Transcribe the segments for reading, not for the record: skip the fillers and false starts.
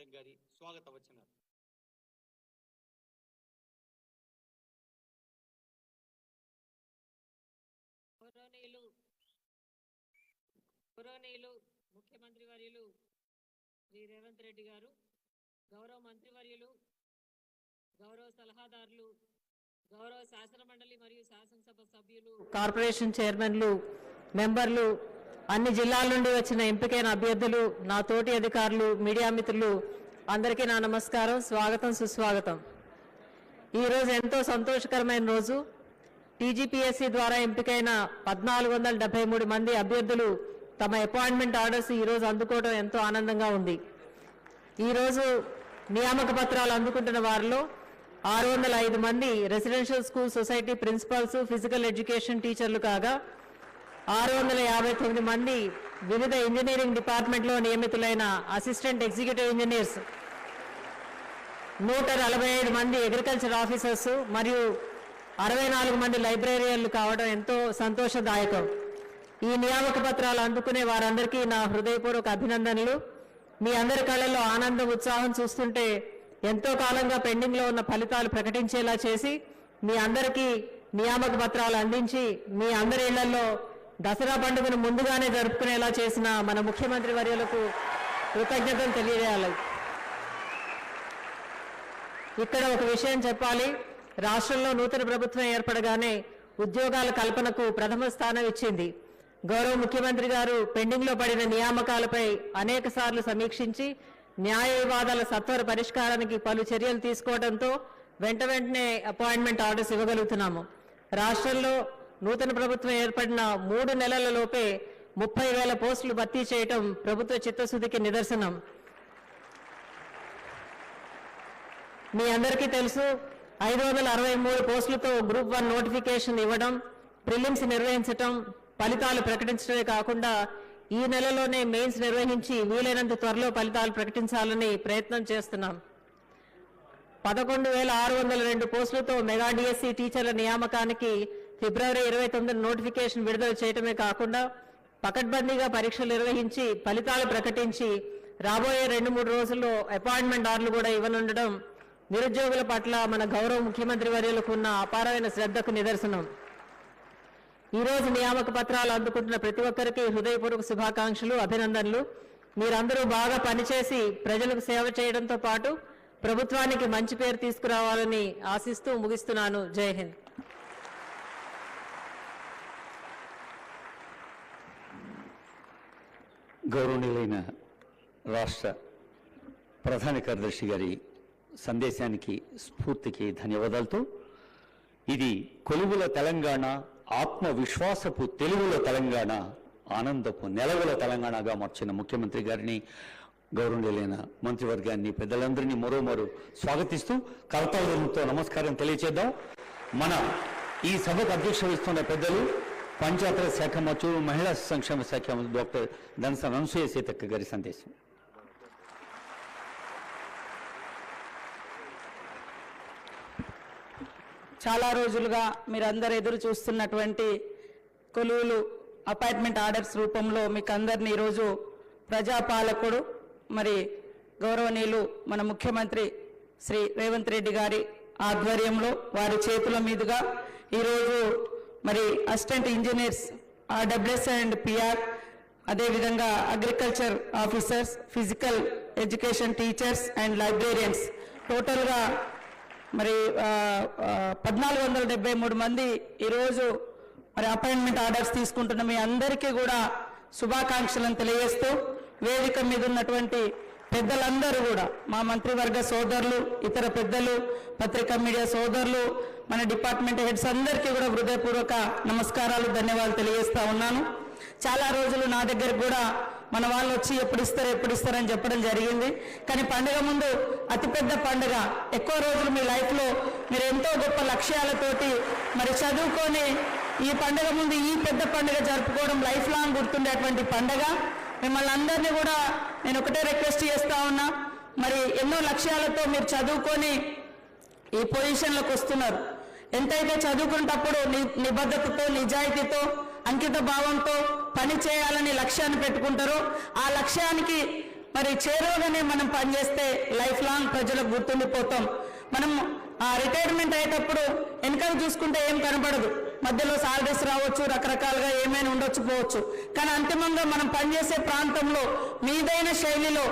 Madam గారి స్వాగత వచనాలు. గౌరవనీయులు ముఖ్యమంత్రి వర్యులు శ్రీ రేవంత్ రెడ్డి గారు, గౌరవ మంత్రివర్యులు, గౌరవ సలహాదారులు, గౌరవ శాసన మండలి మరియు శాసనసభ సభ్యులు, కార్పొరేషన్ చైర్మన్లు, మెంబర్లు, అన్ని జిల్లాల నుండి వచ్చిన ఎంపికైన అభ్యర్థులు, నా తోటి అధికారులు, మీడియా మిత్రులు అందరికీ నా నమస్కారం, స్వాగతం, సుస్వాగతం. ఈరోజు ఎంతో సంతోషకరమైన రోజు. టీజీపీఎస్సీ ద్వారా ఎంపికైన 1473 మంది అభ్యర్థులు తమ అపాయింట్మెంట్ ఆర్డర్స్ ఈరోజు అందుకోవడం ఎంతో ఆనందంగా ఉంది. ఈరోజు నియామక పత్రాలు అందుకుంటున్న వారిలో 605 మంది residential school society principals, physical education టీచర్లు కాగా 659 మంది వివిధ ఇంజనీరింగ్ డిపార్ట్మెంట్లో నియమితులైన అసిస్టెంట్ ఎగ్జిక్యూటివ్ ఇంజనీర్స్, 147 మంది అగ్రికల్చర్ ఆఫీసర్స్ మరియు 64 మంది లైబ్రరీయన్లు కావడం ఎంతో సంతోషదాయకం. ఈ నియామక పత్రాలు అందుకునే వారందరికీ నా హృదయపూర్వక అభినందనలు. మీ అందరి కళ్ళల్లో ఆనందం, ఉత్సాహం చూస్తుంటే ఎంతో కాలంగా పెండింగ్లో ఉన్న ఫలితాలు ప్రకటించేలా చేసి మీ అందరికీ నియామక పత్రాలు అందించి మీ అందరి ఇళ్లలో దసరా పండుగను ముందుగానే జరుపుకునేలా చేసిన మన ముఖ్యమంత్రి వర్యులకు కృతజ్ఞతలు తెలియజేయాలి. ఇక్కడ ఒక విషయం చెప్పాలి. రాష్ట్రంలో నూతన ప్రభుత్వం ఏర్పడగానే ఉద్యోగాల కల్పనకు ప్రథమ స్థానం ఇచ్చింది. గౌరవ ముఖ్యమంత్రి గారు పెండింగ్లో పడిన నియామకాలపై అనేక సార్లు సమీక్షించి న్యాయ వివాదాల సత్వర పరిష్కారానికి పలు చర్యలు తీసుకోవడంతో వెంటనే అపాయింట్మెంట్ ఆర్డర్స్ ఇవ్వగలుగుతున్నాము. రాష్ట్రంలో నూతన ప్రభుత్వం ఏర్పడిన 3 నెలల లోపే 30,000 పోస్టులు భర్తీ చేయటం ప్రభుత్వ చిత్తశుద్ధికి నిదర్శనం. మీ అందరికీ తెలుసు, 563 పోస్టులతో గ్రూప్ 1 నోటిఫికేషన్ ఇవ్వడం, ప్రిలిమ్స్ నిర్వహించడం, ఫలితాలు ప్రకటించడమే కాకుండా ఈ నెలలోనే మెయిన్స్ నిర్వహించి వీలైనంత త్వరలో ఫలితాలు ప్రకటించాలని ప్రయత్నం చేస్తున్నాం. 11,602 పోస్టులతో మెగా డిఎస్సి టీచర్ల నియామకానికి ఫిబ్రవరి 29 నోటిఫికేషన్ విడుదల చేయడమే కాకుండా పకడ్బందీగా పరీక్షలు నిర్వహించి ఫలితాలు ప్రకటించి రాబోయే 2-3 రోజుల్లో అపాయింట్మెంట్ ఆర్డర్లు కూడా ఇవ్వనుండడం నిరుద్యోగుల పట్ల మన గౌరవ ముఖ్యమంత్రి వర్యులకు ఉన్న అపారమైన శ్రద్ధకు నిదర్శనం. ఈరోజు నియామక పత్రాలు అందుకుంటున్న ప్రతి ఒక్కరికి హృదయపూర్వక శుభాకాంక్షలు, అభినందనలు. మీరందరూ బాగా పనిచేసి ప్రజలకు సేవ చేయడంతో పాటు ప్రభుత్వానికి మంచి పేరు తీసుకురావాలని ఆశిస్తూ ముగిస్తున్నాను. జై హింద్. గౌరవనీయులైన రాష్ట్ర ప్రధాన కార్యదర్శి గారి సందేశానికి, స్ఫూర్తికి ధన్యవాదాలతో ఇది కొలువుల తెలంగాణ, ఆత్మవిశ్వాసపు తెలుగుల తెలంగాణ, ఆనందపు నెలవుల తెలంగాణగా మార్చిన ముఖ్యమంత్రి గారిని, గౌరవనీయులైన మంత్రివర్గాన్ని, పెద్దలందరినీ మరోమారు స్వాగతిస్తూ కర్తవ్యంతో నమస్కారం తెలియచేద్దాం. మన ఈ సభకు అధ్యక్షత వహిస్తున్న పెద్దలు పంచాయతీరాజ్ శాఖ మంత్రులు, మహిళా సంక్షేమ శాఖ మంత్రి డాక్టర్ ధనసరి అనసూయ సీతక్క గారి సందేశం. చాలా రోజులుగా మీరందరూ ఎదురు చూస్తున్నటువంటి కొలువులు అపాయింట్మెంట్ ఆర్డర్స్ రూపంలో మీకు అందరినీ ఈరోజు ప్రజాపాలకుడు మరి గౌరవనీయులు మన ముఖ్యమంత్రి శ్రీ రేవంత్ రెడ్డి గారి ఆధ్వర్యంలో వారి చేతుల మీదుగా ఈరోజు మరి assistant engineers RWS and PR, అదేవిధంగా agriculture officers, physical education teachers and librarians టోటల్గా మరి 1473 మంది ఈరోజు మరి అపాయింట్మెంట్ ఆర్డర్స్ తీసుకుంటున్న మీ అందరికీ కూడా శుభాకాంక్షలను తెలియజేస్తూ వేదిక మీద ఉన్నటువంటి పెద్దలందరూ కూడా, మా మంత్రివర్గ సోదరులు, ఇతర పెద్దలు, పత్రికా మీడియా సోదరులు, మన డిపార్ట్మెంట్ హెడ్స్ అందరికీ కూడా హృదయపూర్వక నమస్కారాలు, ధన్యవాదాలు తెలియజేస్తా ఉన్నాను. చాలా రోజులు నా దగ్గర కూడా మన వాళ్ళు వచ్చి ఎప్పుడు ఇస్తారని చెప్పడం జరిగింది. కానీ పండుగ ముందు అతిపెద్ద పండుగ, ఎక్కువ రోజులు మీ లైఫ్లో మీరు ఎంతో గొప్ప లక్ష్యాలతోటి మరి చదువుకొని ఈ పండుగ ముందు ఈ పెద్ద పండుగ జరుపుకోవడం లైఫ్ లాంగ్ గుర్తుండేటువంటి పండుగ. మిమ్మల్ని అందరినీ కూడా నేను ఒకటే రిక్వెస్ట్ చేస్తా ఉన్నా, మరి ఎన్నో లక్ష్యాలతో మీరు చదువుకొని ఈ పొజిషన్లోకి వస్తున్నారు. ఎంతైతే చదువుకునేటప్పుడు నిబద్ధతతో, నిజాయితీతో, అంకిత భావంతో పని చేయాలని లక్ష్యాన్ని పెట్టుకుంటారో ఆ లక్ష్యానికి మరి చేరువగానే మనం పనిచేస్తే లైఫ్ లాంగ్ ప్రజలకు గుర్తుండిపోతాం. మనం ఆ రిటైర్మెంట్ అయ్యేటప్పుడు వెనకాల చూసుకుంటే ఏం కనబడదు, మధ్యలో సాలరీస్ రావచ్చు, రకరకాలుగా ఏమైనా ఉండొచ్చు పోవచ్చు. కానీ అంతిమంగా మనం పనిచేసే ప్రాంతంలో మీదైన శైలిలో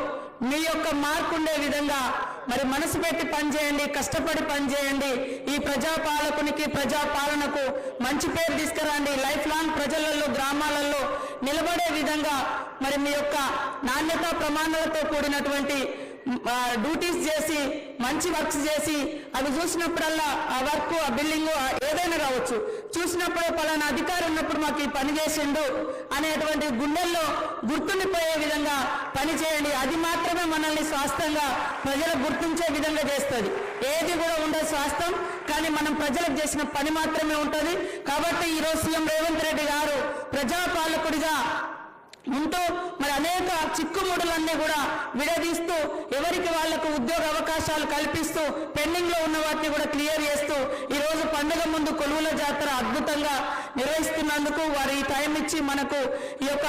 మీ యొక్క మార్పు ఉండే విధంగా మరి మనసు పెట్టి పనిచేయండి, కష్టపడి పనిచేయండి. ఈ ప్రజాపాలకునికి ప్రజాపాలనకు మంచి పేరు తీసుకురండి. లైఫ్ లాంగ్ ప్రజలలో గ్రామాలలో నిలబడే విధంగా మరి మీ యొక్క నాణ్యతా ప్రమాణాలతో కూడినటువంటి డ్యూటీస్ చేసి మంచి వర్క్స్ చేసి అవి చూసినప్పుడల్లా ఆ వర్క్ ఆ బిల్డింగ్ ఏదైనా కావచ్చు, చూసినప్పుడు పలానా అధికారి ఉన్నప్పుడు మాకు ఈ పని చేసిండు అనేటువంటి గుండెల్లో గుర్తుండిపోయే విధంగా పని చేయండి. అది మాత్రమే మనల్ని స్వాస్థ్యంగా ప్రజలకు గుర్తించే విధంగా చేస్తుంది. ఏది కూడా ఉండదు స్వాస్థ్యం, కానీ మనం ప్రజలకు చేసిన పని మాత్రమే ఉంటుంది. కాబట్టి ఈరోజు సీఎం రేవంత్ రెడ్డి గారు ప్రజాపాలకుడిగా ఉంటూ మరి అనేక చిక్కుముడులన్నీ కూడా విడదీస్తూ ఎవరికి వాళ్లకు ఉద్యోగ అవకాశాలు కల్పిస్తూ పెండింగ్ లో ఉన్న వాటిని కూడా క్లియర్ చేస్తూ ఈ రోజు పండుగ ముందు కొలువుల జాతర అద్భుతంగా నిర్వహిస్తున్నందుకు వారు ఈ టైం ఇచ్చి మనకు ఈ యొక్క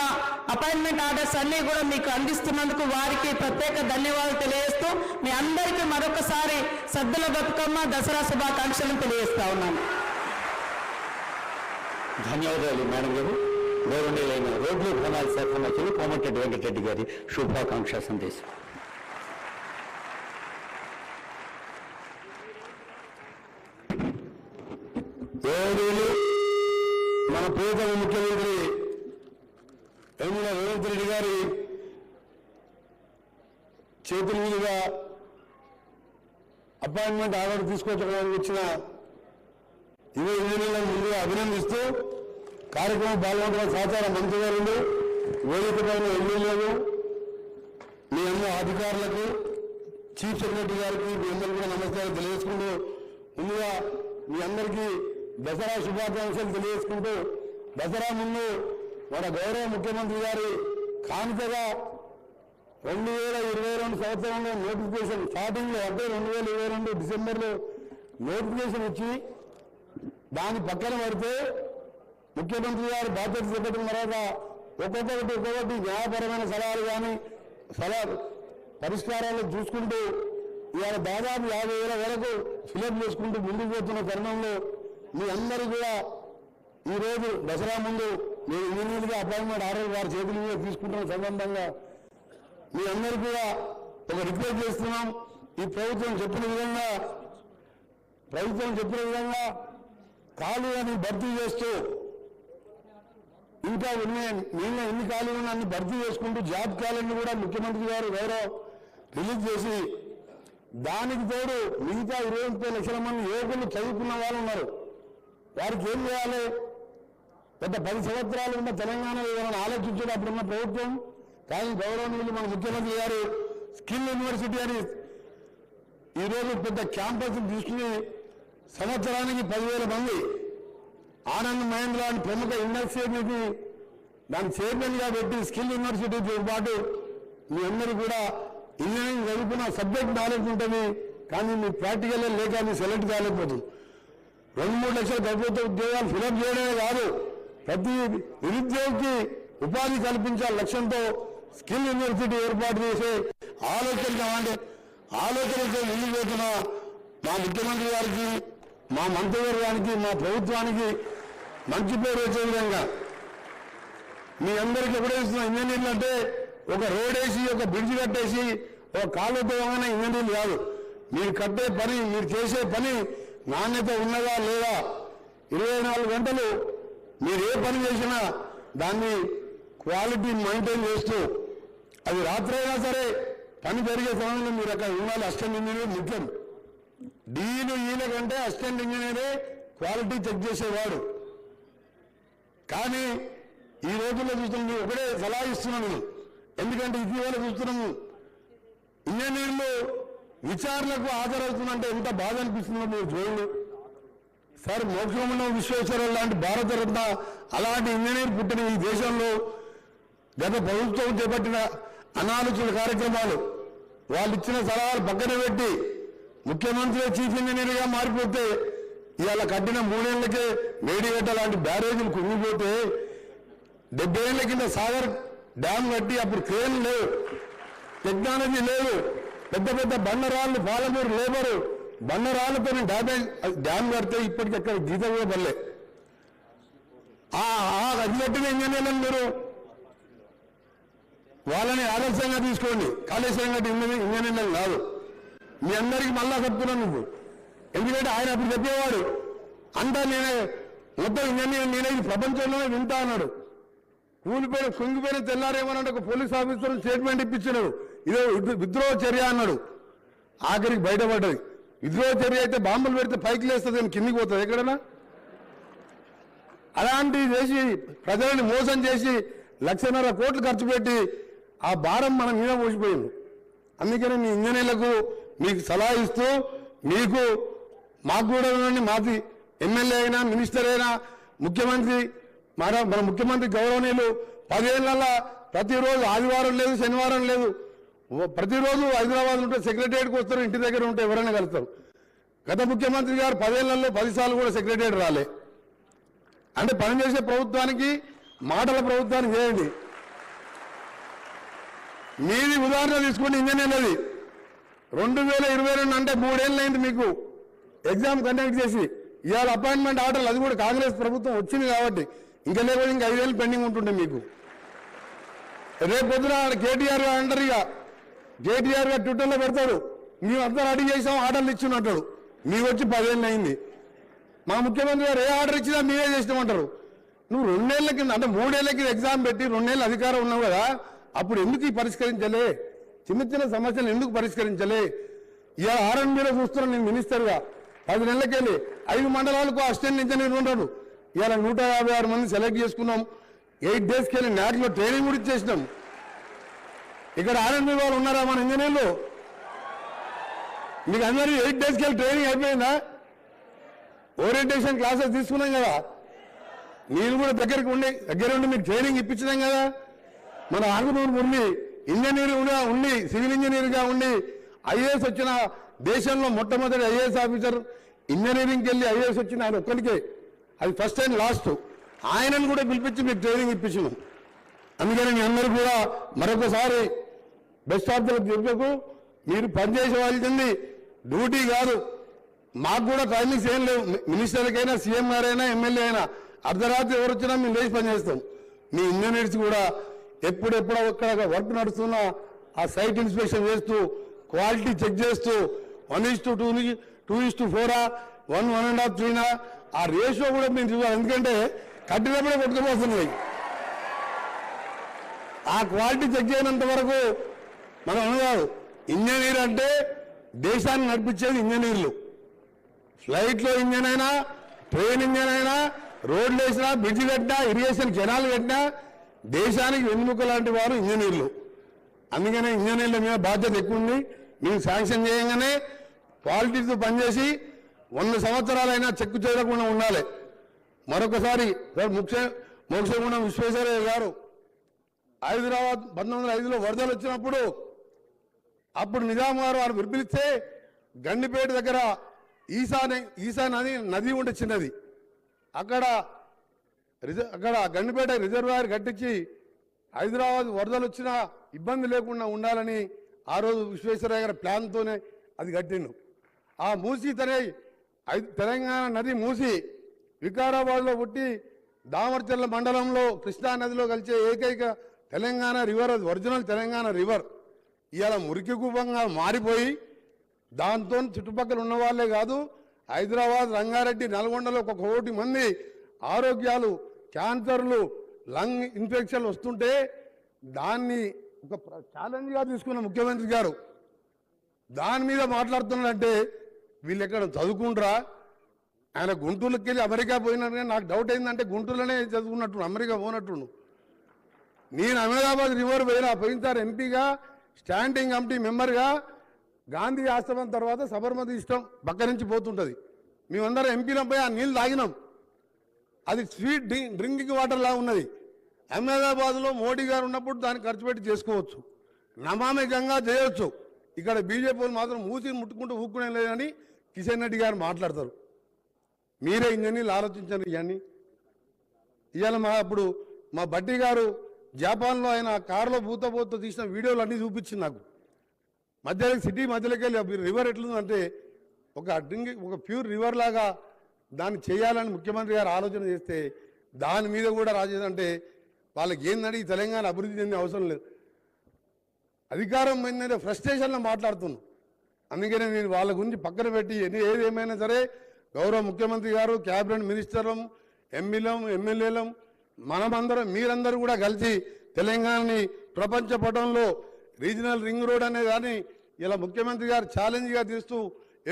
అపాయింట్మెంట్ ఆర్డర్స్ అన్ని కూడా మీకు అందిస్తున్నందుకు వారికి ప్రత్యేక ధన్యవాదాలు తెలియజేస్తూ మీ అందరికీ మరొకసారి సద్దుల బతుకమ్మ దసరా శుభాకాంక్షలు తెలియజేస్తా ఉన్నాను. ధన్యవాదాలు మేడం గారు. గౌరవనీయులైన రోడ్లు భవనాల శాఖ మంత్రులు కోమటిరెడ్డి వెంకటరెడ్డి గారి శుభాకాంక్ష సందేశం. మన ప్రియతమ ముఖ్యమంత్రి రేవంత్ రెడ్డి గారి చేతుల మీదుగా అపాయింట్మెంట్ ఆర్డర్ తీసుకొచ్చడానికి వచ్చిన యువ ఇంజనీర్లను ముందుగా అభినందిస్తూ కార్యక్రమం పాల్గొంటున్న సహచార మంత్రివర్యులు, వేదిక పైన ఎమ్మెల్యేలు, మీ అందరూ అధికారులకు, చీఫ్ సెక్రటరీ గారికి మీ అందరికీ కూడా నమస్కారం తెలియజేసుకుంటూ ముందుగా మీ అందరికీ దసరా శుభాకాంక్షలు తెలియజేసుకుంటూ దసరా ముందు మన గౌరవ ముఖ్యమంత్రి గారి కానుకగా 2022 సంవత్సరంలో నోటిఫికేషన్ స్టార్టింగ్ లో అంటే 2022 డిసెంబర్లో నోటిఫికేషన్ ఇచ్చి దాని పక్కన పడితే ముఖ్యమంత్రి గారు బాధ్యత చేపట్టిన తర్వాత ఒక్కొక్కటి న్యాయపరమైన సలహాలు కానీ పరిష్కారాలు చూసుకుంటూ ఇవాళ దాదాపు 50,000 వరకు ఫిలప్ చేసుకుంటూ ముందుకు పోతున్న తరుణంలో మీ అందరూ కూడా ఈరోజు దసరా ముందు మీరు ఇంజనీర్గా అపాయింట్మెంట్ ఆర్డర్ వారి చేతుల మీద తీసుకుంటున్న సందర్భంగా మీ అందరూ కూడా ఒక రిక్వెస్ట్ చేస్తున్నాం. ఈ ప్రభుత్వం చెప్పిన విధంగా ఖాళీలను భర్తీ చేస్తూ ఇంకా ఎన్ని ఖాళీలు ఉన్నా అన్ని భర్తీ చేసుకుంటూ జాబ్ క్యాలెండర్ కూడా ముఖ్యమంత్రి గారు రిలీజ్ చేసి దానికి తోడు మిగతా 25 లక్షల మంది యువకులు చదువుకున్న వాళ్ళు ఉన్నారు. వారికి ఏం చేయాలి? గత 10 సంవత్సరాలు ఉన్న తెలంగాణలో ఏమైనా ఆలోచించడం అప్పుడున్న ప్రభుత్వం. కానీ గౌరవనీయులు మన ముఖ్యమంత్రి గారు స్కిల్ యూనివర్సిటీ అని ఈరోజు పెద్ద క్యాంపస్ తీసుకుని సంవత్సరానికి 10,000 మంది ఆనంద్ మహేంద్ర అని ప్రముఖ యూనివర్సిటీకి దాని చైర్మన్ గా పెట్టి స్కిల్ యూనివర్సిటీతో పాటు మీ అందరూ కూడా ఇంజనీరింగ్ చదువుకున్న సబ్జెక్ట్ నాలెడ్జ్ ఉంటుంది, కానీ మీ ప్రాక్టికల్ లేక మీ సెలెక్ట్ కాలేకపోతుంది. 2-3 లక్షల ప్రభుత్వ ఉద్యోగాలు ఫిలప్ చేయడమే కాదు, ప్రతి నిరుద్యోగికి ఉపాధి కల్పించే లక్ష్యంతో స్కిల్ యూనివర్సిటీ ఏర్పాటు చేసే ఆలోచనతో ముందుకు పోతున్న మా ముఖ్యమంత్రి గారికి, మా మంత్రివర్గానికి, మా ప్రభుత్వానికి మంచి పేరు వచ్చే విధంగా మీ అందరికీ ఎప్పుడే ఇస్తున్న ఇంజనీర్లు అంటే ఒక రోడ్ వేసి ఒక బ్రిడ్జ్ కట్టేసి ఒక కాలువమైన ఇంజనీర్లు కాదు. మీరు కట్టే పని, మీరు చేసే పని నాణ్యత ఉన్నదా లేదా, 24 గంటలు మీరు ఏ పని చేసినా దాన్ని క్వాలిటీ మెయింటైన్ చేస్తూ అది రాత్రైనా సరే పని జరిగే సమయంలో మీరు అక్కడ ఉండాలి. అసిస్టెంట్ ఇంజనీర్ ముఖ్యం. డీలు ఈల కంటే అసిస్టెంట్ ఇంజనీరే క్వాలిటీ చెక్ చేసేవాడు. కానీ ఈ రోజుల్లో చూస్తున్నాం, ఒకటే సలహా ఇస్తున్నాను. ఎందుకంటే ఇటీవల చూస్తున్నాము ఇంజనీర్లు విచారణకు హాజరవుతుందంటే ఎంత బాధ అనిపిస్తుందో మీరు చూడండి. సార్ మోక్షమున్న విశ్వేశ్వరరావు లాంటి భారతరత్న అలాంటి ఇంజనీర్ పుట్టిన ఈ దేశంలో గత ప్రభుత్వం చేపట్టిన అనాలోచిత కార్యక్రమాలు, వాళ్ళు ఇచ్చిన సలహాలు పక్కన పెట్టి ముఖ్యమంత్రి చీఫ్ ఇంజనీర్గా మారిపోతే ఇవాళ కట్టిన 3 ఏళ్లకే మేడిగడ్డ లాంటి బ్యారేజీలు కుంగిపోతే 70 ఏళ్ల కింద సాగర్ డ్యామ్ కట్టి అప్పుడు క్రేన్ లేవు, టెక్నాలజీ లేదు. పెద్ద పెద్ద బండరాళ్ళు పాలమూరు లేబరు బండరాళ్ళతో డ్యామ్ కడితే ఇప్పటికి ఎక్కడ గీత కూడా పడలే. అది కట్టిన ఇంజనీర్లను మీరు వాళ్ళని ఆదర్శంగా తీసుకోండి. కాళేశ్వరం కట్టి ఇంజనీర్లను కాదు. మీ అందరికీ మళ్ళా చెప్తున్నాను నువ్వు, ఎందుకంటే ఆయన అప్పుడు చెప్పేవాడు అంతా నేనే మొత్తం ఇంజనీర్ నేనే ఈ ప్రపంచంలోనే వింటా అన్నాడు. కుంగిపోయిన తెల్లారేమన్నాడు, ఒక పోలీస్ ఆఫీసర్ స్టేట్మెంట్ ఇప్పించినాడు, ఇదో విద్రోహ చర్య అన్నాడు. ఆఖరికి బయటపడ్డది. విద్రోహ చర్య అయితే బాంబులు పెడితే పైకి లేస్తుంది కానీ కిందికి పోతుంది ఎక్కడన్నా. అలాంటివి చేసి ప్రజలని మోసం చేసి 1,50,000 కోట్లు ఖర్చు పెట్టి ఆ భారం మన మీద మోసిపోయింది. అందుకని మీ ఇంజనీర్లకు మీకు సలహా ఇస్తూ మీకు మాకు కూడా మాది ఎమ్మెల్యే అయినా మినిస్టర్ అయినా ముఖ్యమంత్రి మన ముఖ్యమంత్రి గౌరవనీయులు 10 ఏళ్లలో ప్రతిరోజు ఆదివారం లేదు శనివారం లేదు ప్రతిరోజు హైదరాబాద్ ఉంటే సెక్రటరియట్కి వస్తారు, ఇంటి దగ్గర ఉంటే ఎవరైనా కలుస్తారు. గత ముఖ్యమంత్రి గారు 10 ఏళ్లలో 10 సార్లు కూడా సెక్రటరియట్ రాలే. అంటే పనిచేసే ప్రభుత్వానికి మాటల ప్రభుత్వానికి చేయండి. మీది ఉదాహరణ తీసుకోండి, ఇంజనీర్లది 2022 అంటే 3 ఏళ్ళు అయింది మీకు ఎగ్జామ్ కండక్ట్ చేసి. ఇవాళ అపాయింట్మెంట్ ఆర్డర్లు అది కూడా కాంగ్రెస్ ప్రభుత్వం వచ్చింది కాబట్టి, ఇంకా లేకపోతే ఇంకా 5 ఏళ్ళు పెండింగ్ ఉంటుండే మీకు. రేపు పొద్దున కేటీఆర్ గారు అంటారు, ఇక కేటీఆర్ గారు ట్విట్టర్లో పెడతాడు, మేము అంతా రెడీ చేసాం ఆర్డర్లు ఇచ్చినట్టాడు. మీకు వచ్చి 10 ఏళ్ళు అయింది. మా ముఖ్యమంత్రి గారు ఏ ఆర్డర్ ఇచ్చినా మీరే చేసినామంటారు. నువ్వు 2 ఏళ్ల కింద అంటే 3 ఏళ్ల కింద ఎగ్జామ్ పెట్టి 2 ఏళ్ళు అధికారం ఉన్నావు కదా, అప్పుడు ఎందుకు ఈ పరిష్కరించలే? చిన్న చిన్న సమస్యలు ఎందుకు పరిష్కరించలే? ఇలా ఆర్ఎండ్బీలో చూస్తున్నాను నేను మినిస్టర్గా. 10 నెలలకెళ్ళి 5 మండలాలకు అసిస్టెంట్ ఇంజనీర్ ఉంటాడు. ఇలా 156 మంది సెలెక్ట్ చేసుకున్నాం. 8 డేస్కి వెళ్ళి నాట్లో ట్రైనింగ్ కూడా ఇచ్చేసినాం. ఇక్కడ ఆర్ఎండ్బీ వాళ్ళు ఉన్నారా మన ఇంజనీర్లు? మీకు అందరూ 8 డేస్కి వెళ్ళి ట్రైనింగ్ అయిపోయిందా? ఓరియంటేషన్ క్లాసెస్ తీసుకున్నాం కదా, నేను కూడా దగ్గరుండి మీకు ట్రైనింగ్ ఇప్పించినాం కదా. మన ఆంధ్రప్రదేశ్ ఉండి ఇంజనీర్గా ఉండి సివిల్ ఇంజనీర్గా ఉండి ఐఏఎస్ వచ్చిన దేశంలో మొట్టమొదటి ఐఏఎస్ ఆఫీసర్ ఇంజనీరింగ్కి వెళ్ళి ఐఏఎస్ వచ్చిన ఆయన ఒక్కరికే, అది ఫస్ట్ అండ్ లాస్ట్. ఆయనను కూడా పిలిపించి మీకు ట్రైనింగ్ ఇప్పించినాం. అందుకని మీ అందరూ కూడా మరొకసారి బెస్ట్ ఆఫ్ ద చెప్పకు, మీరు పనిచేసే వాళ్ళకి డ్యూటీ కాదు. మాకు కూడా టైమింగ్స్ ఏం లేవు. మినిస్టర్కైనా సీఎం గారైనా ఎమ్మెల్యే అయినా అర్ధరాత్రి ఎవరు వచ్చినా మేము లేచి పనిచేస్తాం. మీ ఇంజనీర్స్ కూడా ఎప్పుడెప్పుడో ఒక్కడ వర్క్ నడుస్తున్నా ఆ సైట్ ఇన్స్పెక్షన్ చేస్తూ క్వాలిటీ చెక్ చేస్తూ 1:2, 2:4, 1:1.5, 3 ఆ రేషియో కూడా మేము చూడాలి. ఎందుకంటే కట్టినప్పుడే కొట్టుకుపోతున్నాయి. ఆ క్వాలిటీ చెక్ చేయనంత వరకు మనం అనగాదు. ఇంజనీర్ అంటే దేశాన్ని నడిపించేది ఇంజనీర్లు. ఫ్లైట్లో ఇంజన్ అయినా, ట్రైన్ ఇంజన్ అయినా, రోడ్లు వేసినా, బ్రిడ్జ్ కట్టినా, ఇరిగేషన్ కెనాల్ కట్టినా దేశానికి వెన్నుముక లాంటి వారు ఇంజనీర్లు. అందుకనే ఇంజనీర్ల మీద బాధ్యత ఎక్కువ ఉంది. మేము శాంక్షన్ చేయగానే క్వాలిటీతో పనిచేసి 100 సంవత్సరాలైనా చెక్కు చేయకుండా ఉండాలి. మరొకసారి మోక్షగుండం విశ్వేశ్వరయ్య గారు హైదరాబాద్ 1905లో వరదలు వచ్చినప్పుడు అప్పుడు నిజాం గారు వారు పిలిపిస్తే గండిపేట దగ్గర ఈసా నది ఉండే చిన్నది, అక్కడ గండిపేట రిజర్వాయర్ కట్టించి హైదరాబాద్ వరదలు వచ్చినా ఇబ్బంది లేకుండా ఉండాలని ఆ రోజు విశ్వేశ్వరయ్య గారి ప్లాన్తోనే అది కట్టిండు. ఆ మూసి తెలంగాణ నది మూసి వికారాబాద్లో పుట్టి దామర్చర్ల మండలంలో కృష్ణా నదిలో కలిసే ఏకైక తెలంగాణ రివర్, అది ఒరిజినల్ తెలంగాణ రివర్. ఇవాళ మురికి కూపంగా మారిపోయి దాంతో చుట్టుపక్కల ఉన్న వాళ్ళే కాదు, హైదరాబాద్, రంగారెడ్డి, నల్గొండలో 1 కోటి మంది ఆరోగ్యాలు, క్యాన్సర్లు, లంగ్ ఇన్ఫెక్షన్లు వస్తుంటే దాన్ని ఒక ఛాలెంజ్గా తీసుకున్న ముఖ్యమంత్రి గారు దాని మీద మాట్లాడుతున్నాడంటే వీళ్ళు ఎక్కడ చదువుకుంటారా? ఆయన గుంటూరుకి వెళ్ళి అమెరికా పోయినట్టుగా నాకు డౌట్ అయిందంటే గుంటూరులోనే చదువుకున్నట్టు, అమెరికా పోనట్టు. నేను అహ్మదాబాద్ రివర్ పోయినసారి ఎంపీగా స్టాండింగ్ కమిటీ మెంబర్గా గాంధీ ఆశ్రమం తర్వాత సబర్మతి ఇష్టం పక్క నుంచి పోతుంటుంది. మేమందరం ఎంపీలో పోయి ఆ నీళ్ళు తాగినాం. అది స్వీట్ డ్రింకింగ్ వాటర్ లా ఉన్నది. అహ్మదాబాద్లో మోడీ గారు ఉన్నప్పుడు దాన్ని ఖర్చు పెట్టి చేసుకోవచ్చు, నమామి గంగా చేయొచ్చు. ఇక్కడ బీజేపీ మాత్రం మూసిని ముట్టుకుంటూ ఊక్కునే లేదని కిషన్ రెడ్డి గారు మాట్లాడతారు. మీరే ఇంజనీర్లు ఆలోచించండి. ఇవాళ మా బట్టి గారు జపాన్లో ఆయన కారులో పూత తీసిన వీడియోలు అన్నీ చూపించింది నాకు. మధ్యలోకి సిటీ మధ్యలోకి వెళ్ళి రివర్ ఎట్లుందంటే ఒక ప్యూర్ రివర్ లాగా దాన్ని చేయాలని ముఖ్యమంత్రి గారు ఆలోచన చేస్తే దాని మీద కూడా రాజేదంటే వాళ్ళకి ఏంటంటే ఈ తెలంగాణ అభివృద్ధి చెందే అవసరం లేదు. అధికారం ఏంటంటే ఫ్రస్ట్రేషన్లో మాట్లాడుతున్నాం. అందుకనే నేను వాళ్ళ గురించి పక్కన పెట్టి ఏదేమైనా సరే గౌరవ ముఖ్యమంత్రి గారు, క్యాబినెట్ మినిస్టర్లం, ఎమ్మెల్యేలం మనమందరం మీరందరూ కూడా కలిసి తెలంగాణని ప్రపంచ పటంలో రీజనల్ రింగ్ రోడ్ అనే దాన్ని ఇలా ముఖ్యమంత్రి గారు ఛాలెంజ్గా తీస్తూ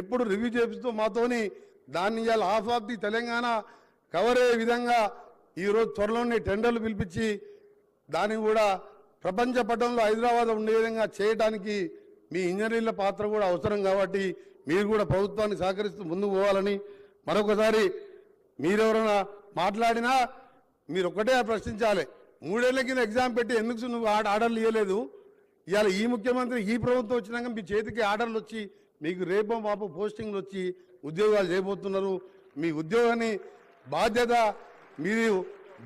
ఎప్పుడు రివ్యూ చేపిస్తూ మాతోని దాన్ని ఇవాళ half of the Telangana cover అయ్యే విధంగా ఈరోజు త్వరలోనే టెండర్లు పిలిపించి దాన్ని కూడా ప్రపంచ పటంలో హైదరాబాద్ ఉండే విధంగా చేయడానికి మీ ఇంజనీర్ల పాత్ర కూడా అవసరం. కాబట్టి మీరు కూడా ప్రభుత్వాన్ని సహకరిస్తూ ముందుకు పోవాలని మరొకసారి మీరెవరైనా మాట్లాడినా మీరు ఒక్కటే ప్రశ్నించాలి. 3 ఏళ్ల కింద ఎగ్జామ్ పెట్టి ఎందుకు నువ్వు ఆర్డర్లు ఇవ్వలేదు? ఇవాళ ఈ ముఖ్యమంత్రి ఈ ప్రభుత్వం వచ్చినాక మీ చేతికి ఆర్డర్లు వచ్చి మీకు రేపో మాపో పోస్టింగ్లు వచ్చి ఉద్యోగాలు చేయబోతున్నారు. మీ ఉద్యోగాన్ని మీరు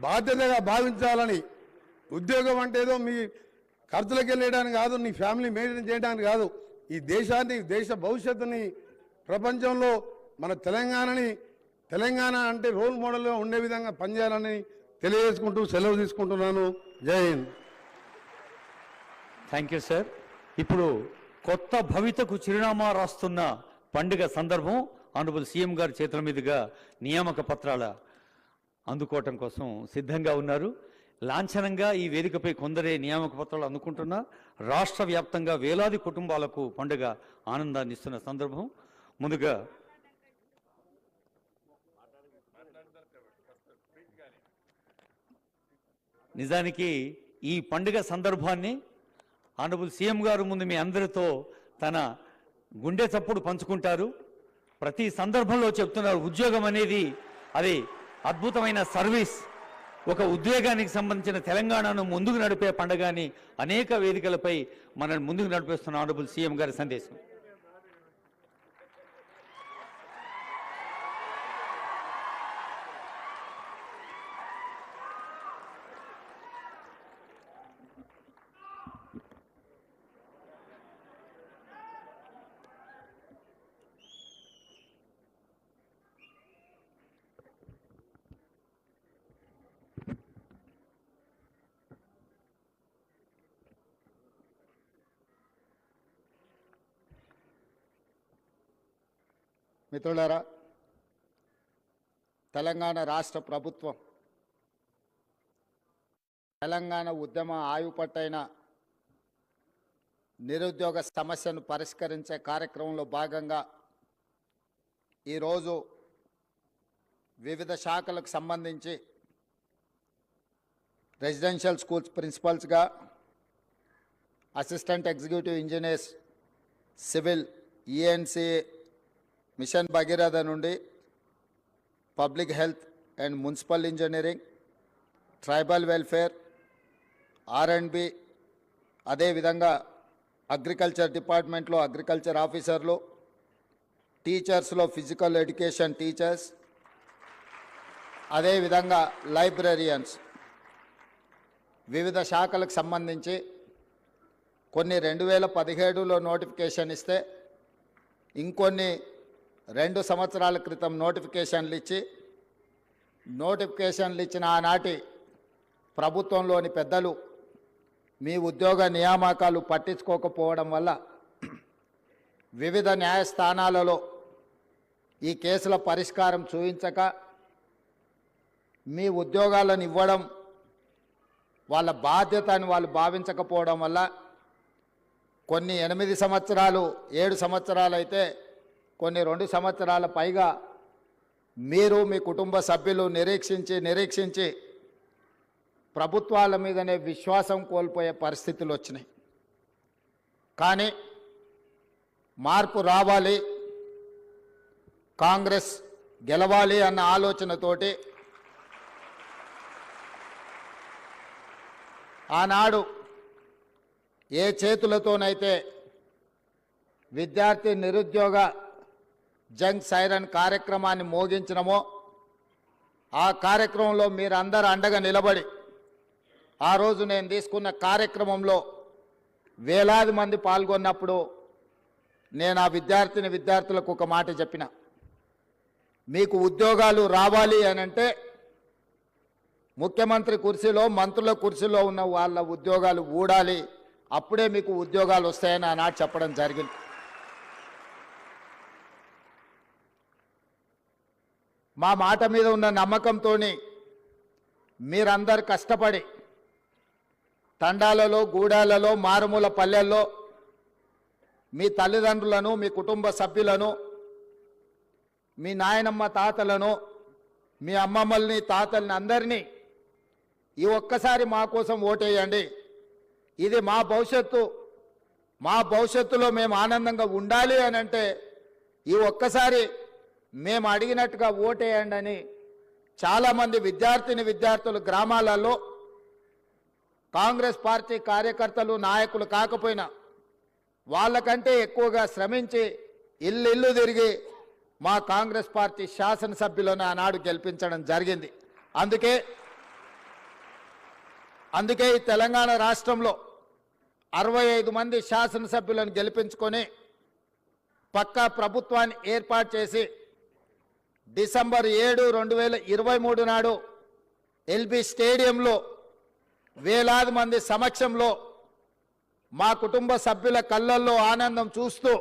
బాధ్యతగా భావించాలని. ఉద్యోగం అంటే ఏదో మీ ఖర్చులకు వెళ్ళడానికి కాదు, నీ ఫ్యామిలీ మెయింటైన్ చేయడానికి కాదు, ఈ దేశాన్ని, దేశ భవిష్యత్తుని ప్రపంచంలో మన తెలంగాణ అంటే రోల్ మోడల్గా ఉండే విధంగా పనిచేయాలని తెలియజేసుకుంటూ సెలవు తీసుకుంటున్నాను. జై హింద్. Thank you sir. ఇప్పుడు కొత్త భవితకు చిరునామా రాస్తున్న పండుగ సందర్భం ఆనరబుల్ సీఎం గారి చేతుల మీదుగా నియామక పత్రాల అందుకోవటం కోసం సిద్ధంగా ఉన్నారు. లాంఛనంగా ఈ వేదికపై కొందరే నియామక పత్రాలు అందుకుంటున్నా రాష్ట్ర వ్యాప్తంగా వేలాది కుటుంబాలకు పండుగ ఆనందాన్ని ఇస్తున్న సందర్భం. ముందుగా నిజానికి ఈ పండుగ సందర్భాన్ని ఆనరబుల్ సీఎం గారు ముందు మీ అందరితో తన గుండె చప్పుడు పంచుకుంటారు. ప్రతి సందర్భంలో చెప్తున్నారు, ఉద్యోగం అనేది అది అద్భుతమైన సర్వీస్, ఒక ఉద్వేగానికి సంబంధించిన తెలంగాణను ముందుకు నడిపే పండుగ అని అనేక వేదికలపై మనల్ని ముందుకు నడిపిస్తున్న ఆనరబుల్ సీఎం గారి సందేశం. మిత్రులారా, తెలంగాణ రాష్ట్ర ప్రభుత్వం తెలంగాణ ఉద్యమ ఆయుపట్టైన నిరుద్యోగ సమస్యను పరిష్కరించే కార్యక్రమంలో భాగంగా ఈరోజు వివిధ శాఖలకు సంబంధించి రెసిడెన్షియల్ స్కూల్స్ ప్రిన్సిపల్స్గా, assistant executive engineers, civil, ENC, mission Bhagiratha నుండి public health and municipal engineering, tribal welfare, R&B, అదేవిధంగా అగ్రికల్చర్ డిపార్ట్మెంట్లో అగ్రికల్చర్ ఆఫీసర్లు, టీచర్స్లో ఫిజికల్ ఎడ్యుకేషన్ టీచర్స్, అదేవిధంగా లైబ్రరియన్స్, వివిధ శాఖలకు సంబంధించి కొన్ని 2017లో నోటిఫికేషన్ ఇస్తే ఇంకొన్ని 2 సంవత్సరాల క్రితం నోటిఫికేషన్లు ఇచ్చిన ఆనాటి ప్రభుత్వంలోని పెద్దలు మీ ఉద్యోగ నియామకాలు పట్టించుకోకపోవడం వల్ల వివిధ న్యాయస్థానాలలో ఈ కేసుల పరిష్కారం చూపించక మీ ఉద్యోగాలను ఇవ్వడం వాళ్ళ బాధ్యత అని వాళ్ళు భావించకపోవడం వల్ల కొన్ని 8 సంవత్సరాలు 7 సంవత్సరాలు అయితే కొన్ని 2 సంవత్సరాల పైగా మీరు మీ కుటుంబ సభ్యులు నిరీక్షించి ప్రభుత్వాల మీదనే విశ్వాసం కోల్పోయే పరిస్థితులు వచ్చినాయి. కానీ మార్పు రావాలి, కాంగ్రెస్ గెలవాలి అన్న ఆలోచనతోటి ఆనాడు ఏ చేతులతోనైతే విద్యార్థి నిరుద్యోగ జంగ్ సైరన్ కార్యక్రమాన్ని మోగించినమో ఆ కార్యక్రమంలో మీరందరూ అండగా నిలబడి ఆ రోజు నేను తీసుకున్న కార్యక్రమంలో వేలాది మంది పాల్గొన్నప్పుడు నేను ఆ విద్యార్థులకు ఒక మాట చెప్పిన, మీకు ఉద్యోగాలు రావాలి అని అంటే ముఖ్యమంత్రి కుర్చీలో మంత్రుల కుర్చీలో ఉన్న వాళ్ళ ఉద్యోగాలు ఊడాలి, అప్పుడే మీకు ఉద్యోగాలు వస్తాయని ఆనాడు చెప్పడం జరిగింది. మా మాట మీద ఉన్న నమ్మకంతో మీరందరు కష్టపడి తండాలలో, గూడాలలో, మారుమూల పల్లెల్లో మీ తల్లిదండ్రులను, మీ కుటుంబ సభ్యులను, మీ నాయనమ్మ తాతలను, మీ అమ్మమ్మల్ని, తాతల్ని అందరినీ ఈ ఒక్కసారి మా కోసం ఓటేయండి, ఇది మా భవిష్యత్తు, మా భవిష్యత్తులో మేము ఆనందంగా ఉండాలి అని అంటే ఈ ఒక్కసారి మేము అడిగినట్టుగా ఓటేయండి అని చాలామంది విద్యార్థులు గ్రామాలలో కాంగ్రెస్ పార్టీ కార్యకర్తలు, నాయకులు కాకపోయినా వాళ్ళకంటే ఎక్కువగా శ్రమించి ఇల్లు తిరిగి మా కాంగ్రెస్ పార్టీ శాసనసభ్యులను ఆనాడు గెలిపించడం జరిగింది. అందుకే ఈ తెలంగాణ రాష్ట్రంలో 65 మంది శాసనసభ్యులను గెలిపించుకొని పక్కా ప్రభుత్వాన్ని ఏర్పాటు చేసి డిసెంబర్ 7, 2023 నాడు ఎల్బీ స్టేడియంలో వేలాది మంది సమక్షంలో మా కుటుంబ సభ్యుల కళ్ళల్లో ఆనందం చూస్తూ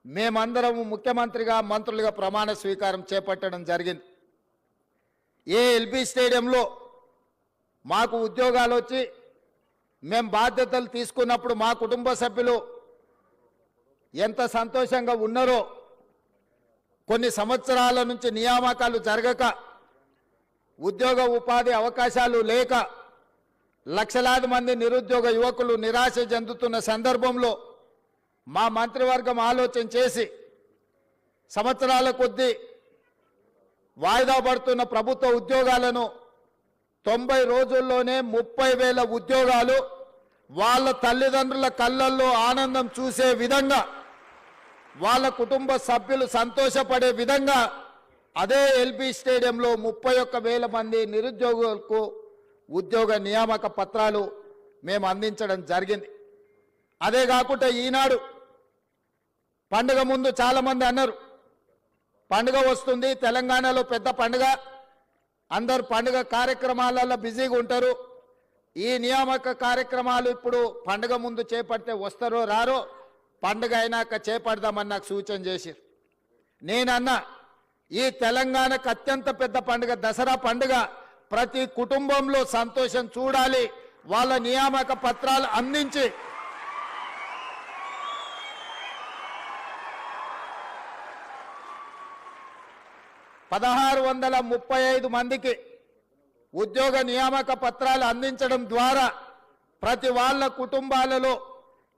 మేమందరం ముఖ్యమంత్రిగా, మంత్రులుగా ప్రమాణ స్వీకారం చేపట్టడం జరిగింది. ఏ ఎల్బీ స్టేడియంలో మాకు ఉద్యోగాలు వచ్చి మేము బాధ్యతలు తీసుకున్నప్పుడు మా కుటుంబ సభ్యులు ఎంత సంతోషంగా ఉన్నారో, కొన్ని సంవత్సరాల నుంచి నియామకాలు జరగక, ఉద్యోగ ఉపాధి అవకాశాలు లేక లక్షలాది మంది నిరుద్యోగ యువకులు నిరాశ చెందుతున్న సందర్భంలో మా మంత్రివర్గం ఆలోచన చేసి సంవత్సరాల కొద్దీ వాయిదా పడుతున్న ప్రభుత్వ ఉద్యోగాలను 90 రోజుల్లోనే 30,000 ఉద్యోగాలు వాళ్ళ తల్లిదండ్రుల కళ్ళల్లో ఆనందం చూసే విధంగా, వాళ్ళ కుటుంబ సభ్యులు సంతోషపడే విధంగా అదే ఎల్బీ స్టేడియంలో 31,000 మంది నిరుద్యోగులకు ఉద్యోగ నియామక పత్రాలు మేము అందించడం జరిగింది. అదే కాకుండా ఈనాడు పండుగ ముందు చాలామంది అన్నారు, పండుగ వస్తుంది, తెలంగాణలో పెద్ద పండుగ, అందరు పండుగ కార్యక్రమాలలో బిజీగా ఉంటారు, ఈ నియామక కార్యక్రమాలు ఇప్పుడు పండుగ ముందు చేపడితే వస్తారో రారో, పండుగ అయినాక చేపడదామని నాకు సూచన చేశారు. నేనన్నా, ఈ తెలంగాణకు అత్యంత పెద్ద పండుగ దసరా పండుగ, ప్రతి కుటుంబంలో సంతోషం చూడాలి, వాళ్ళ నియామక పత్రాలు అందించి $1,635 మందికి ఉద్యోగ నియామక పత్రాలు అందించడం ద్వారా ప్రతి వాళ్ళ కుటుంబాలలో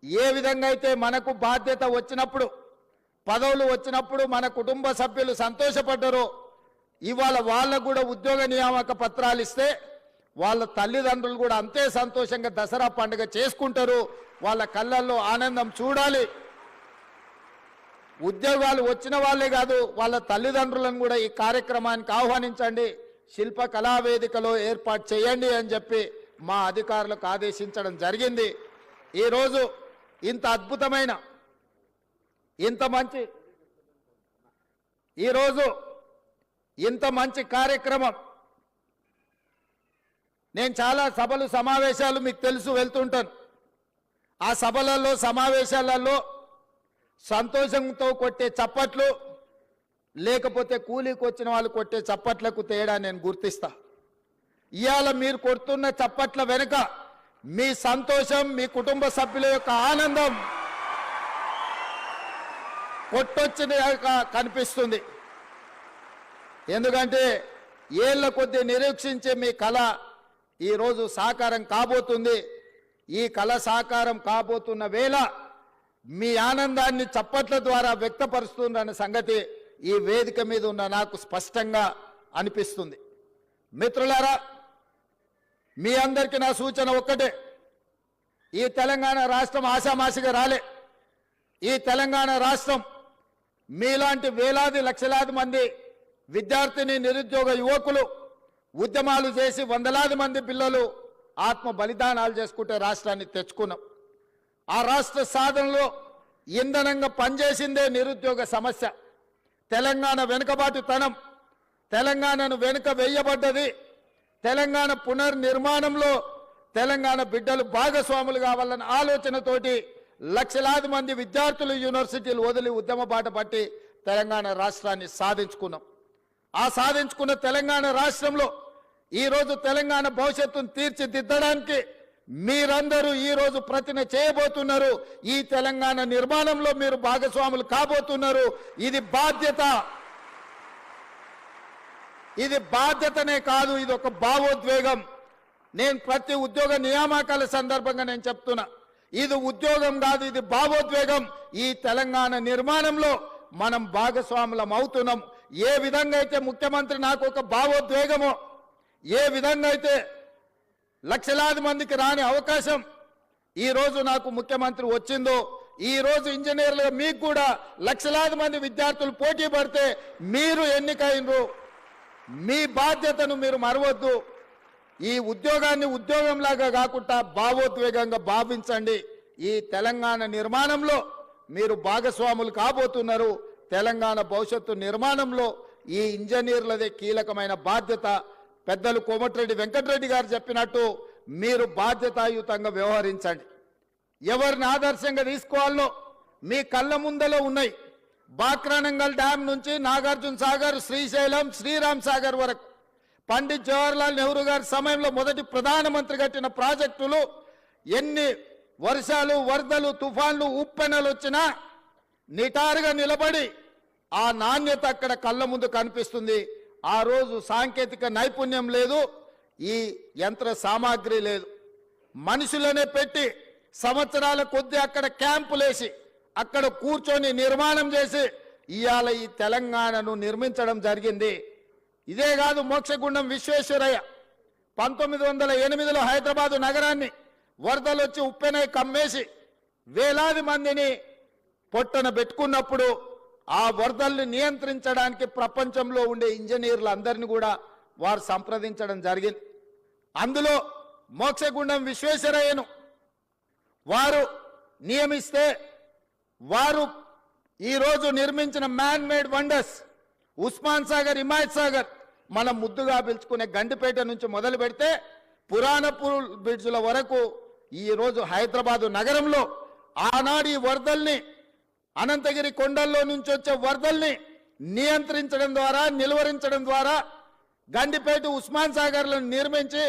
ఏ విధంగా అయితే మనకు బాధ్యత వచ్చినప్పుడు, పదవులు వచ్చినప్పుడు మన కుటుంబ సభ్యులు సంతోషపడ్డారో, ఇవాళ వాళ్ళకు కూడా ఉద్యోగ నియామక పత్రాలు ఇస్తే వాళ్ళ తల్లిదండ్రులు కూడా అంతే సంతోషంగా దసరా పండుగ చేసుకుంటారు, వాళ్ళ కళ్ళల్లో ఆనందం చూడాలి. ఉద్యోగాలు వచ్చిన వాళ్ళే కాదు, వాళ్ళ తల్లిదండ్రులను కూడా ఈ కార్యక్రమానికి ఆహ్వానించండి, శిల్ప కళావేదికలో ఏర్పాటు చేయండి అని చెప్పి మా అధికారులకు ఆదేశించడం జరిగింది. ఈరోజు ఇంత అద్భుతమైన, ఇంత మంచి కార్యక్రమం, నేను చాలా సభలు సమావేశాలు మీకు తెలుసు వెళ్తుంటాను. ఆ సభలలో సమావేశాలలో సంతోషంతో కొట్టే చప్పట్లు, లేకపోతే కూలీకి వచ్చిన వాళ్ళు కొట్టే చప్పట్లకు తేడా నేను గుర్తిస్తా. ఇవాళ మీరు కొడుతున్న చప్పట్ల వెనుక మీ సంతోషం, మీ కుటుంబ సభ్యుల యొక్క ఆనందం కొట్టొచ్చిన కనిపిస్తుంది. ఎందుకంటే ఏళ్ల కొద్దీ నిరీక్షించే మీ కళ ఈరోజు సాకారం కాబోతుంది. ఈ కళ సాకారం కాబోతున్న వేళ మీ ఆనందాన్ని చప్పట్ల ద్వారా వ్యక్తపరుస్తుందన్న సంగతి ఈ వేదిక మీద ఉన్న నాకు స్పష్టంగా అనిపిస్తుంది. మిత్రులారా, మీ అందరికీ నా సూచన ఒక్కటే, ఈ తెలంగాణ రాష్ట్రం ఆషామాషిగా రాలే. ఈ తెలంగాణ రాష్ట్రం మీలాంటి వేలాది లక్షలాది మంది విద్యార్థిని, నిరుద్యోగ యువకులు ఉద్యమాలు చేసి వందలాది మంది పిల్లలు ఆత్మ బలిదానాలు చేసుకుంటే రాష్ట్రాన్ని తెచ్చుకున్నాం. ఆ రాష్ట్ర సాధనలో ఇంధనంగా పనిచేసిందే నిరుద్యోగ సమస్య. తెలంగాణ వెనుకబాటుతనం, తెలంగాణను వెనుక వేయబడ్డది. తెలంగాణ పునర్నిర్మాణంలో తెలంగాణ బిడ్డలు భాగస్వాములు కావాలన్న ఆలోచనతోటి లక్షలాది మంది విద్యార్థులు యూనివర్సిటీలు వదిలి ఉద్యమ బాట పట్టి తెలంగాణ రాష్ట్రాన్ని సాధించుకున్నాం. ఆ సాధించుకున్న తెలంగాణ రాష్ట్రంలో ఈరోజు తెలంగాణ భవిష్యత్తును తీర్చిదిద్దడానికి మీరందరూ ఈరోజు ప్రతిన చేయబోతున్నారు. ఈ తెలంగాణ నిర్మాణంలో మీరు భాగస్వాములు కాబోతున్నారు. ఇది బాధ్యత. ఇది బాధ్యతనే కాదు, ఇది ఒక భావోద్వేగం. నేను ప్రతి ఉద్యోగ నియామకాల సందర్భంగా నేను చెప్తున్నా, ఇది ఉద్యోగం కాదు, ఇది భావోద్వేగం. ఈ తెలంగాణ నిర్మాణంలో మనం భాగస్వాములం అవుతున్నాం. ఏ విధంగా అయితే ముఖ్యమంత్రి నాకు ఒక భావోద్వేగమో, ఏ విధంగా అయితే లక్షలాది మందికి రాని అవకాశం ఈరోజు నాకు ముఖ్యమంత్రి వచ్చిందో, ఈరోజు ఇంజనీర్లుగా మీకు కూడా లక్షలాది మంది విద్యార్థులు పోటీ పడితే మీరు ఎన్నికైనరు. మీ బాధ్యతను మీరు మరవద్దు. ఈ ఉద్యోగాన్ని ఉద్యోగంలాగా కాకుండా భావోద్వేగంగా భావించండి. ఈ తెలంగాణ నిర్మాణంలో మీరు భాగస్వాములు కాబోతున్నారు. తెలంగాణ భవిష్యత్తు నిర్మాణంలో ఈ ఇంజనీర్లదే కీలకమైన బాధ్యత. పెద్దలు కోమటిరెడ్డి వెంకటరెడ్డి గారు చెప్పినట్టు మీరు బాధ్యతాయుతంగా వ్యవహరించండి. ఎవరిని ఆదర్శంగా తీసుకోవాలో మీ కళ్ళ ముందలో ఉన్నాయి. బాక్రానంగల్ డ్యామ్ నుంచి నాగార్జున సాగర్, శ్రీశైలం, శ్రీరామ్ సాగర్ వరకు పండిత్ జవహర్లాల్ నెహ్రూ గారి సమయంలో మొదటి ప్రధానమంత్రి కట్టిన ప్రాజెక్టులు ఎన్ని వర్షాలు, వరదలు, తుఫాన్లు, ఉప్పెనలు వచ్చినా నిటారుగా నిలబడి ఆ నాణ్యత అక్కడ కళ్ళ ముందు కనిపిస్తుంది. ఆ రోజు సాంకేతిక నైపుణ్యం లేదు, ఈ యంత్ర సామాగ్రి లేదు. మనుషులనే పెట్టి సంవత్సరాల కొద్దీ అక్కడ క్యాంపులేసి అక్కడ కూర్చొని నిర్మాణం చేసి ఇవాళ ఈ తెలంగాణను నిర్మించడం జరిగింది. ఇదే కాదు, మోక్షగుండం విశ్వేశ్వరయ్య 1908లో హైదరాబాదు నగరాన్ని వరదలు వచ్చి ఉప్పెనై కమ్మేసి వేలాది మందిని పొట్టన పెట్టుకున్నప్పుడు ఆ వరదల్ని నియంత్రించడానికి ప్రపంచంలో ఉండే ఇంజనీర్లందరినీ కూడా వారు సంప్రదించడం జరిగింది. అందులో మోక్షగుండం విశ్వేశ్వరయ్యను వారు నియమిస్తే వారు ఈరోజు నిర్మించిన man made wonders Osman Sagar, Himayat Sagar, మనం ముద్దుగా పిలుచుకునే గండిపేట నుంచి మొదలు పెడితే పురాణపూర్ బ్రిడ్జ్ల వరకు ఈరోజు హైదరాబాదు నగరంలో ఆనాడు ఈ వరదల్ని, అనంతగిరి కొండల్లో నుంచి వచ్చే వరదల్ని నియంత్రించడం ద్వారా, నిలువరించడం ద్వారా గండిపేట, ఉస్మాన్ సాగర్లను నిర్మించి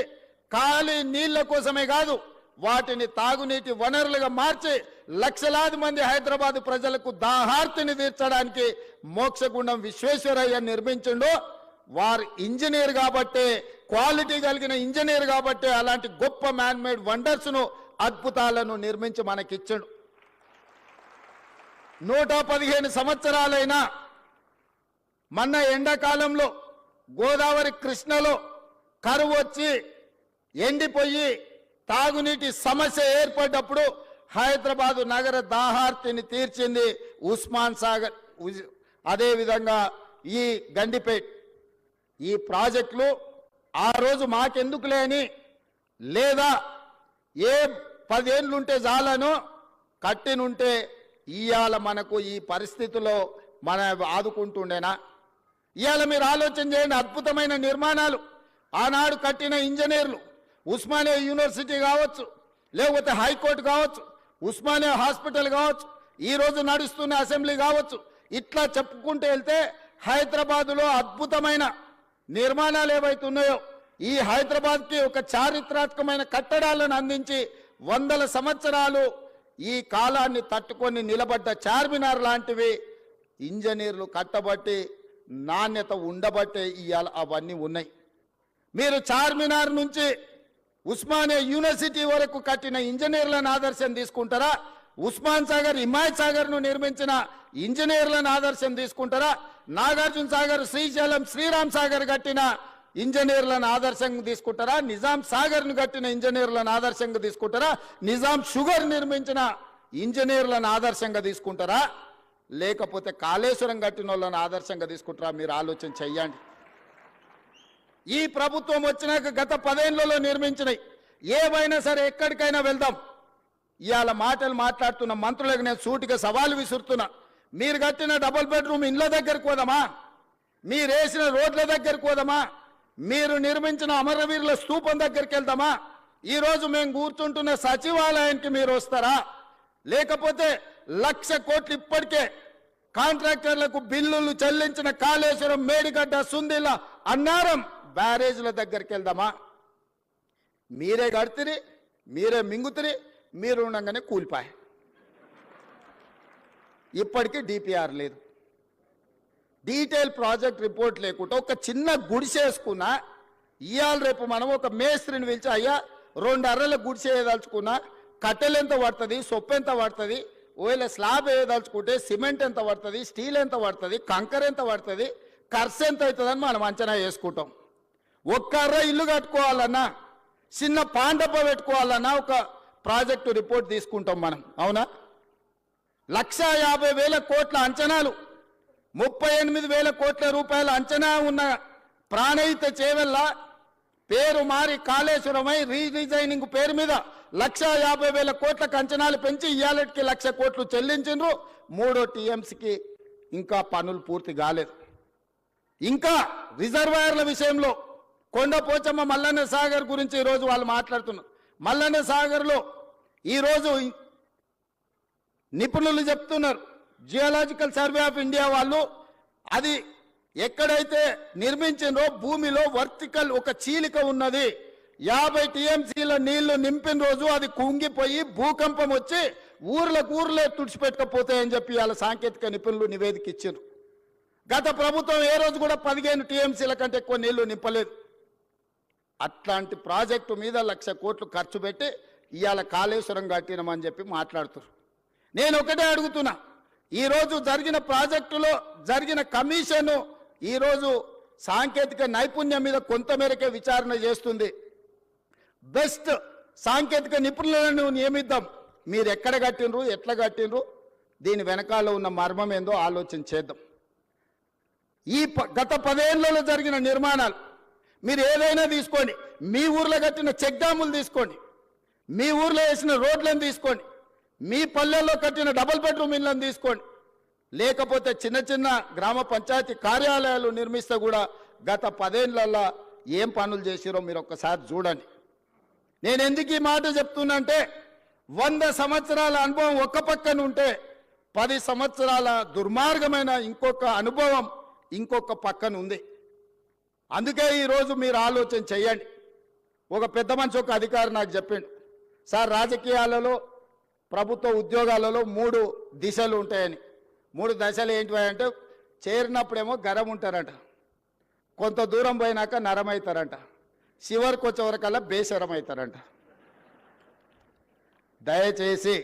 ఖాళీ నీళ్ల కోసమే కాదు వాటిని తాగునీటి వనరులుగా మార్చి లక్షలాది మంది హైదరాబాద్ ప్రజలకు దాహార్తిని తీర్చడానికి మోక్షగుండం విశ్వేశ్వరయ్య నిర్మించిండు. వారు ఇంజనీర్ కాబట్టే, క్వాలిటీ కలిగిన ఇంజనీర్ కాబట్టే అలాంటి గొప్ప మ్యాన్ మేడ్ వండర్స్ను, అద్భుతాలను నిర్మించి మనకిచ్చిండు. 115 సంవత్సరాలైనా మొన్న ఎండాకాలంలో గోదావరి, కృష్ణలో కరువు వచ్చి ఎండిపోయి తాగునీటి సమస్య ఏర్పడ్డప్పుడు హైదరాబాదు నగర దాహార్తిని తీర్చింది ఉస్మాన్ సాగర్. అదేవిధంగా ఈ గండిపేట్, ఈ ప్రాజెక్టులు ఆ రోజు మాకెందుకులే అని, లేదా ఏ 10 ఏళ్ళుంటే చాలను కట్టినుంటే ఇవాళ మనకు ఈ పరిస్థితిలో మన ఆదుకుంటుండేనా? ఇవాళ మీరు ఆలోచన చేయండి. అద్భుతమైన నిర్మాణాలు ఆనాడు కట్టిన ఇంజనీర్లు, ఉస్మానియా యూనివర్సిటీ కావచ్చు, లేకపోతే హైకోర్టు కావచ్చు, ఉస్మానియా హాస్పిటల్ కావచ్చు, ఈరోజు నడుస్తున్న అసెంబ్లీ కావచ్చు, ఇట్లా చెప్పుకుంటూ వెళ్తే హైదరాబాదులో అద్భుతమైన నిర్మాణాలు ఏవైతే ఉన్నాయో ఈ హైదరాబాద్కి ఒక చారిత్రాత్మకమైన కట్టడాలను అందించి 100 సంవత్సరాలు ఈ కాలాన్ని తట్టుకొని నిలబడ్డ చార్మినార్ లాంటివి ఇంజనీర్లు కట్టబట్టి, నాణ్యత ఉండబట్టే ఇవాళ అవన్నీ ఉన్నాయి. మీరు చార్మినార్ నుంచి ఉస్మానియా యూనివర్సిటీ వరకు కట్టిన ఇంజనీర్లను ఆదర్శం తీసుకుంటారా? ఉస్మాన్ సాగర్, హిమాయత్ సాగర్ను నిర్మించిన ఇంజనీర్లను ఆదర్శం తీసుకుంటారా? నాగార్జున సాగర్, శ్రీశైలం, శ్రీరామ్ సాగర్ కట్టిన ఇంజనీర్లను ఆదర్శంగా తీసుకుంటారా? నిజాం సాగర్ను కట్టిన ఇంజనీర్లను ఆదర్శంగా తీసుకుంటారా? నిజాం షుగర్ నిర్మించిన ఇంజనీర్లను ఆదర్శంగా తీసుకుంటారా? లేకపోతే కాళేశ్వరం కట్టిన వాళ్ళని ఆదర్శంగా తీసుకుంటారా? మీరు ఆలోచన చెయ్యండి. ఈ ప్రభుత్వం వచ్చినాక గత 10 ఏళ్లలో నిర్మించినవి ఏవైనా సరే ఎక్కడికైనా వెళ్దాం, ఇవాళ మాటలు మాట్లాడుతున్న మంత్రులకు నేను సూటిగా సవాలు విసురుతున్నా. మీరు కట్టిన డబుల్ బెడ్రూమ్ ఇండ్ల దగ్గరికి పోదామా? మీరు వేసిన రోడ్ల దగ్గరికి పోదామా? మీరు నిర్మించిన అమరవీరుల స్తూపం దగ్గరికి వెళ్దామా? ఈరోజు మేము కూర్చుంటున్న సచివాలయానికి మీరు వస్తారా? లేకపోతే 1,00,000 కోట్లు ఇప్పటికే కాంట్రాక్టర్లకు బిల్లులు చెల్లించిన కాళేశ్వరం, మేడిగడ్డ, సుందిల్ల, అన్నారం బ్యారేజ్ల దగ్గరికి వెళ్దామా? మీరే కడితిరి, మీరే మింగుతిరి, మీరు ఉండగానే కూలిపాయి. ఇప్పటికీ డిపిఆర్ లేదు, డీటెయిల్ ప్రాజెక్ట్ రిపోర్ట్ లేకుండా ఒక చిన్న గుడిసేసుకున్నా. ఇవాళ రేపు మనం ఒక మేస్త్రిని పిలిచి, అయ్యా 2 అర్రల గుడిసే వేయదలుచుకున్నా కట్టెలు ఎంత పడుతుంది, సొప్పు ఎంత పడుతుంది, ఒకవేళ స్లాబ్ వేయదలుచుకుంటే సిమెంట్ ఎంత పడుతుంది, స్టీల్ ఎంత పడుతుంది, కంకర ఎంత పడుతుంది, ఖర్చు ఎంత అవుతుందని మనం అంచనా వేసుకుంటాం. ఒక్క అర్ర ఇల్లు కట్టుకోవాలన్నా, చిన్న పాండప పెట్టుకోవాలన్నా ఒక ప్రాజెక్టు రిపోర్ట్ తీసుకుంటాం మనం. అవునా? 1,50,000 కోట్ల అంచనాలు, 38,000 కోట్ల రూపాయల అంచనా ఉన్న ప్రాణహిత చేవెళ్ళ పేరు మారి కాళేశ్వరమై రీడిజైనింగ్ పేరు మీద 1,50,000 కోట్లకు అంచనాలు పెంచి ఇయాలటికి 1,00,000 కోట్లు చెల్లించిండ్రు. 3వ టీఎంసీకి ఇంకా పనులు పూర్తి కాలేదు. ఇంకా రిజర్వాయర్ల విషయంలో కొండపోచమ్మ మల్లన్న సాగర్ గురించి ఈరోజు వాళ్ళు మాట్లాడుతున్నారు. మల్లన్న సాగర్లో ఈరోజు నిపుణులు చెప్తున్నారు, జియోలాజికల్ సర్వే ఆఫ్ ఇండియా వాళ్ళు, అది ఎక్కడైతే నిర్మించిందో భూమిలో వర్టికల్ ఒక చీలిక ఉన్నది. 50 టీఎంసీల నీళ్లు నింపిన రోజు అది కుంగిపోయి భూకంపం వచ్చి ఊర్లే తుడిచిపెట్టకపోతాయని చెప్పి వాళ్ళ సాంకేతిక నిపుణులు నివేదిక ఇచ్చారు. గత ప్రభుత్వం ఏ రోజు కూడా 15 టీఎంసీల కంటే ఎక్కువ నీళ్లు నింపలేదు. అట్లాంటి ప్రాజెక్టు మీద 1,00,000 కోట్లు ఖర్చు పెట్టి ఇవాళ కాళేశ్వరం కట్టినామని చెప్పి మాట్లాడుతున్నారు. నేను ఒకటే అడుగుతున్నా, ఈరోజు జరిగిన ప్రాజెక్టులో జరిగిన కమిషను ఈరోజు సాంకేతిక నైపుణ్యం మీద కొంతమేరకే విచారణ చేస్తుంది. బెస్ట్ సాంకేతిక నిపుణులను నియమిద్దాం. మీరు ఎక్కడ కట్టినరు, ఎట్లా కట్టినరు, దీని వెనకాల ఉన్న మర్మం ఏందో ఆలోచన చేద్దాం. ఈ గత 10 ఏళ్లలో జరిగిన నిర్మాణాలు మీరు ఏదైనా తీసుకోండి, మీ ఊర్లో కట్టిన చెక్ డ్యాములు తీసుకోండి, మీ ఊర్లో వేసిన రోడ్లను తీసుకోండి, మీ పల్లెల్లో కట్టిన డబుల్ బెడ్రూమ్ ఇళ్లను తీసుకోండి, లేకపోతే చిన్న చిన్న గ్రామ పంచాయతీ కార్యాలయాలు నిర్మిస్తే కూడా గత 10 ఏళ్లలో ఏం పనులు చేసిరో మీరు ఒక్కసారి చూడండి. నేను ఎందుకు ఈ మాట చెప్తున్నంటే 100 సంవత్సరాల అనుభవం ఒక పక్కన ఉంటే 10 సంవత్సరాల దుర్మార్గమైన ఇంకొక అనుభవం ఇంకొక పక్కన ఉంది. అందుకే ఈరోజు మీరు ఆలోచన చేయండి. ఒక పెద్ద మనిషి, ఒక అధికారి నాకు చెప్పిండు, సార్ రాజకీయాలలో ప్రభుత్వ ఉద్యోగాలలో 3 దిశలు ఉంటాయని. 3 దశలు ఏంటివంటే, చేరినప్పుడేమో గరం ఉంటారంట, కొంత దూరం పోయినాక నరం అవుతారంట, చివరికి వచ్చేవరకల్లా బేసరం అవుతారంట. దయచేసి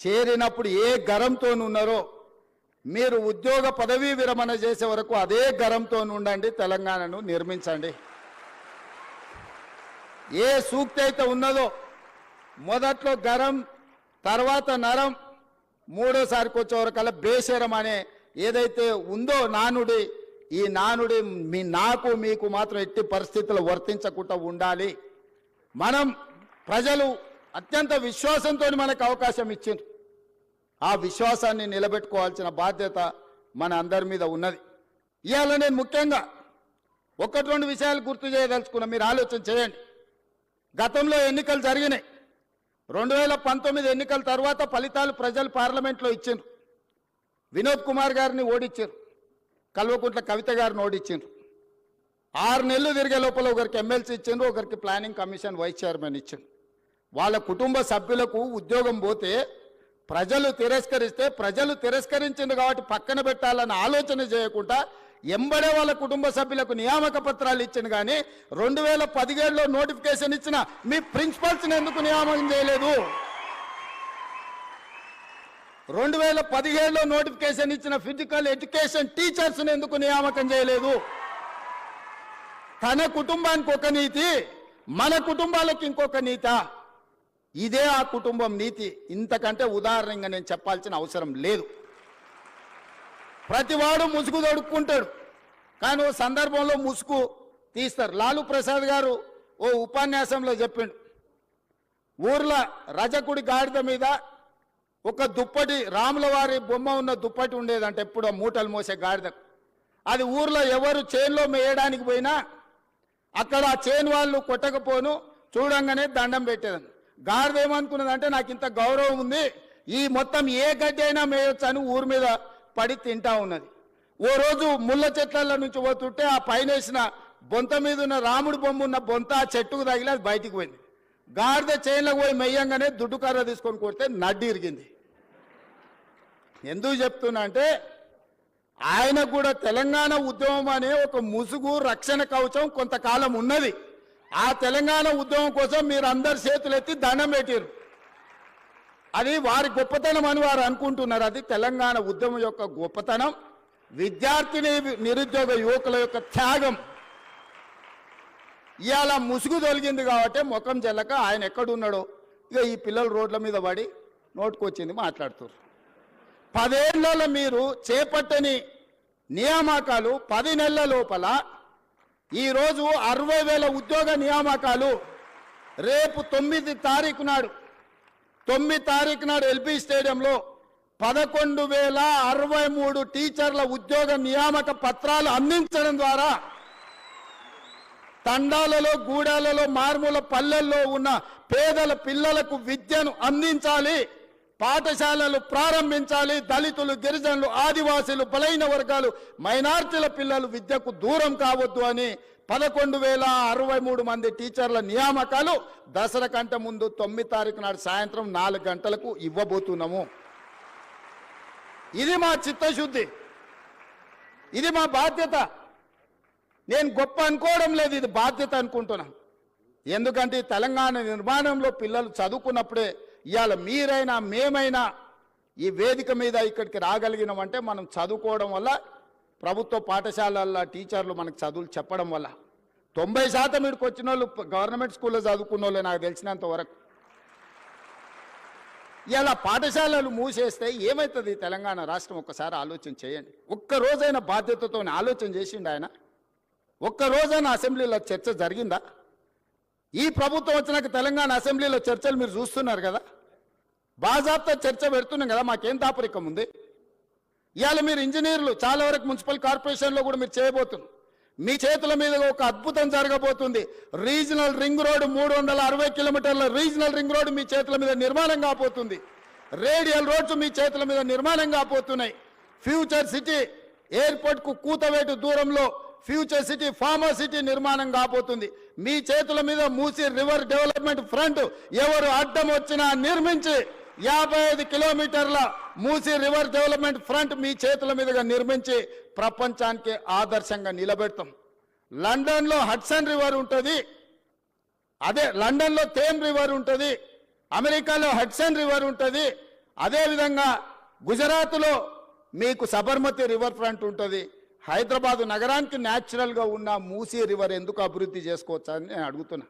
చేరినప్పుడు ఏ గరంతో ఉన్నారో మీరు ఉద్యోగ పదవీ విరమణ చేసే వరకు అదే గరంతో ఉండండి, తెలంగాణను నిర్మించండి. ఏ సూక్తి అయితే ఉన్నదో మొదట్లో గరం, తర్వాత నరం, 3వసారికి వచ్చేవరకల్లా బేసరం అనే ఏదైతే ఉందో నానుడి, ఈ నానుడి నాకు మీకు మాత్రం ఎట్టి పరిస్థితుల్లో వర్తించకుండా ఉండాలి. మనం ప్రజలు అత్యంత విశ్వాసంతో మనకు అవకాశం ఇచ్చిండ్రు, ఆ విశ్వాసాన్ని నిలబెట్టుకోవాల్సిన బాధ్యత మన అందరి మీద ఉన్నది. ఇవాళ నేను ముఖ్యంగా 1-2 విషయాలు గుర్తు చేయదలుచుకున్నా, మీరు ఆలోచన చేయండి. గతంలో ఎన్నికలు జరిగినాయి. 2019 ఎన్నికల తర్వాత ఫలితాలు ప్రజలు పార్లమెంట్లో ఇచ్చిండ్రు. వినోద్ కుమార్ గారిని ఓడించారు, కల్వకుంట్ల కవిత గారిని ఓడించారు. 6 నెలలు తిరిగే లోపల ఒకరికి ఎమ్మెల్సీ ఇచ్చిండ్రు, ఒకరికి ప్లానింగ్ కమిషన్ వైస్ చైర్మన్ ఇచ్చిండ్రు. వాళ్ళ కుటుంబ సభ్యులకు ఉద్యోగం పోతే ప్రజలు తిరస్కరిస్తే, ప్రజలు తిరస్కరించింది కాబట్టి పక్కన పెట్టాలన్న ఆలోచన చేయకుండా ఎంబడే వాళ్ళ కుటుంబ సభ్యులకు నియామక పత్రాలు ఇచ్చింది. కానీ 2017లో నోటిఫికేషన్ ఇచ్చిన మీ ప్రిన్సిపల్స్ని ఎందుకు నియామకం చేయలేదు? 2017లో నోటిఫికేషన్ ఇచ్చిన ఫిజికల్ ఎడ్యుకేషన్ టీచర్స్ని ఎందుకు నియామకం చేయలేదు? తన కుటుంబానికి ఒక నీతి, మన కుటుంబాలకు ఇంకొక నీత. ఇదే ఆ కుటుంబం నీతి. ఇంతకంటే ఉదాహరణగా నేను చెప్పాల్సిన అవసరం లేదు. ప్రతివాడు ముసుగు తొడుక్కుంటాడు, కానీ ఓ సందర్భంలో ముసుగు తీస్తారు. లాలూ ప్రసాద్ గారు ఓ ఉపన్యాసంలో చెప్పిండు, ఊర్లో రజకుడి గాడిద మీద ఒక దుప్పటి రాముల వారి బొమ్మ ఉన్న దుప్పటి ఉండేదంట, ఎప్పుడో మూటలు మోసే గాడిద. అది ఊర్లో ఎవరు చేనులో మేయడానికి పోయినా అక్కడ ఆ చేను వాళ్ళు కొట్టకపోను చూడంగానే దండం పెట్టేదని. గాడిద ఏమనుకున్నదంటే నాకు ఇంత గౌరవం ఉంది, ఈ మొత్తం ఏ గడ్డి అయినా మేయొచ్చు అని ఊరి మీద పడి తింటా ఉన్నది. ఓ రోజు ముళ్ళ చెట్ల నుంచి పోతుంటే ఆ పైన వేసిన బొంత మీద ఉన్న రాముడి బొమ్మ ఉన్న బొంత ఆ చెట్టుకు తగిలి అది బయటికి పోయింది. గాడిద చేనులకు పోయి మెయ్యంగానే దుడ్డు కర్ర తీసుకొని కొడితే నడ్డి ఇరిగింది. ఎందుకు చెప్తున్నా అంటే ఆయనకు కూడా తెలంగాణ ఉద్యమం అనే ఒక ముసుగు రక్షణ కవచం కొంతకాలం ఉన్నది. ఆ తెలంగాణ ఉద్యమం కోసం మీరు అందరు చేతులెత్తి దండం పెట్టారు. అది వారి గొప్పతనం అని వారు అనుకుంటున్నారు. అది తెలంగాణ ఉద్యమం యొక్క గొప్పతనం, విద్యార్థిని నిరుద్యోగ యువకుల యొక్క త్యాగం. ఇవాళ ముసుగు తొలగింది కాబట్టి ముఖం చెల్లక ఆయన ఎక్కడున్నాడో ఇక ఈ పిల్లలు రోడ్ల మీద పడి నోటుకొచ్చింది మాట్లాడుతున్నారు. 10 ఏళ్లలో మీరు చేపట్టని నియామకాలు 10 నెలల లోపల ఈరోజు 60,000 ఉద్యోగ నియామకాలు. రేపు 9 తారీఖు నాడు ఎల్బీ స్టేడియంలో 11,063 టీచర్ల ఉద్యోగ నియామక పత్రాలు అందించడం ద్వారా తండాలలో, గూడాలలో, మారుమూల పల్లెల్లో ఉన్న పేదల పిల్లలకు విద్యను అందించాలి, పాఠశాలలు ప్రారంభించాలి. దళితులు, గిరిజనులు, ఆదివాసీలు, బలైన వర్గాలు, మైనార్టీల పిల్లలు విద్యకు దూరం కావద్దు అని 11,063 మంది టీచర్ల నియామకాలు దసరా కంటే ముందు 9 తారీఖు నాడు సాయంత్రం 4 గంటలకు ఇవ్వబోతున్నాము. ఇది మా చిత్తశుద్ధి, ఇది మా బాధ్యత. నేను గొప్ప అనుకోవడం లేదు, ఇది బాధ్యత అనుకుంటున్నా. ఎందుకంటే తెలంగాణ నిర్మాణంలో పిల్లలు చదువుకున్నప్పుడే ఇవాళ మీరైనా మేమైనా ఈ వేదిక మీద ఇక్కడికి రాగలిగినామంటే మనం చదువుకోవడం వల్ల, ప్రభుత్వ పాఠశాలల్లో టీచర్లు మనకు చదువులు చెప్పడం వల్ల. 90% ఇక్కడికి వచ్చిన వాళ్ళు గవర్నమెంట్ స్కూల్లో చదువుకున్న వాళ్ళు నాకు తెలిసినంత వరకు. ఇలా పాఠశాలలు మూసేస్తే ఏమవుతుంది తెలంగాణ రాష్ట్రం? ఒక్కసారి ఆలోచన చేయండి. ఒక్కరోజైనా బాధ్యతతో ఆలోచన చేసిండు ఆయన? ఒక్కరోజైనా అసెంబ్లీలో చర్చ జరిగిందా? ఈ ప్రభుత్వం వచ్చినాక తెలంగాణ అసెంబ్లీలో చర్చలు మీరు చూస్తున్నారు కదా, బాజాబ్తా చర్చ పెడుతున్నాం కదా, మాకేం దాపరికం ఉంది? ఇవాళ మీరు ఇంజనీర్లు చాలా వరకు మున్సిపల్ కార్పొరేషన్లో కూడా మీరు చేయబోతున్నారు. మీ చేతుల మీద ఒక అద్భుతం జరగబోతుంది. రీజనల్ రింగ్ రోడ్ 360 కిలోమీటర్ల రీజనల్ రింగ్ రోడ్ మీ చేతుల మీద నిర్మాణం కాబోతుంది. రేడియల్ రోడ్స్ మీ చేతుల మీద నిర్మాణం కాబోతున్నాయి. ఫ్యూచర్ సిటీ ఎయిర్పోర్ట్కు కూతవేటు దూరంలో ఫ్యూచర్ సిటీ, ఫార్మర్ సిటీ నిర్మాణం కాబోతుంది. మీ చేతుల మీద మూసీ రివర్ డెవలప్మెంట్ ఫ్రంట్ ఎవరు అడ్డం వచ్చినా నిర్మించి 55 కిలోమీటర్ల మూసీ రివర్ డెవలప్మెంట్ ఫ్రంట్ మీ చేతుల మీదుగా నిర్మించి ప్రపంచానికి ఆదర్శంగా నిలబెడతాం. లండన్లో హడ్సన్ రివర్ ఉంటుంది, అదే లండన్లో థేమ్ రివర్ ఉంటుంది, అమెరికాలో హడ్సన్ రివర్ ఉంటుంది, అదేవిధంగా గుజరాత్లో మీకు సబర్మతి రివర్ ఫ్రంట్ ఉంటుంది. హైదరాబాదు నగరానికి న్యాచురల్గా ఉన్న మూసీ రివర్ ఎందుకు అభివృద్ధి చేసుకోవచ్చా అని నేను అడుగుతున్నా.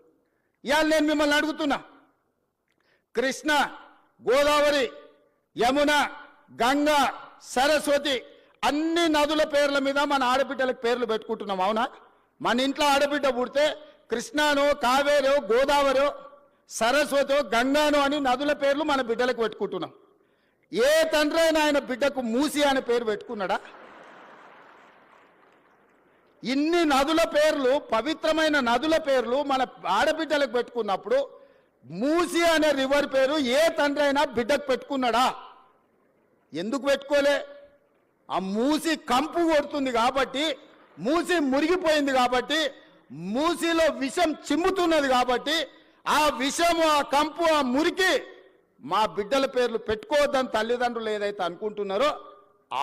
ఇవాళ నేను మిమ్మల్ని అడుగుతున్నా, కృష్ణ, గోదావరి, యమున, గంగా, సరస్వతి అన్ని నదుల పేర్ల మీద మన ఆడబిడ్డలకు పేర్లు పెట్టుకుంటున్నాం, అవునా? మన ఇంట్లో ఆడబిడ్డ పుడితే కృష్ణానో, కావేరో, గోదావరో, సరస్వతో, గంగానో అని నదుల పేర్లు మన బిడ్డలకు పెట్టుకుంటున్నాం. ఏ తండ్రి అయినా ఆయన బిడ్డకు మూసి అనే పేరు పెట్టుకున్నాడా? ఇన్ని నదుల పేర్లు, పవిత్రమైన నదుల పేర్లు మన ఆడబిడ్డలకు పెట్టుకున్నప్పుడు మూసి అనే రివర్ పేరు ఏ తండ్రి అయినా బిడ్డకు పెట్టుకున్నాడా? ఎందుకు పెట్టుకోలే? ఆ మూసి కంపు కొడుతుంది కాబట్టి, మూసి మురిగిపోయింది కాబట్టి, మూసిలో విషం చిమ్ముతున్నది కాబట్టి ఆ విషము, ఆ కంపు, ఆ మురికి మా బిడ్డల పేర్లు పెట్టుకోవద్దని తల్లిదండ్రులు ఏదైతే అనుకుంటున్నారో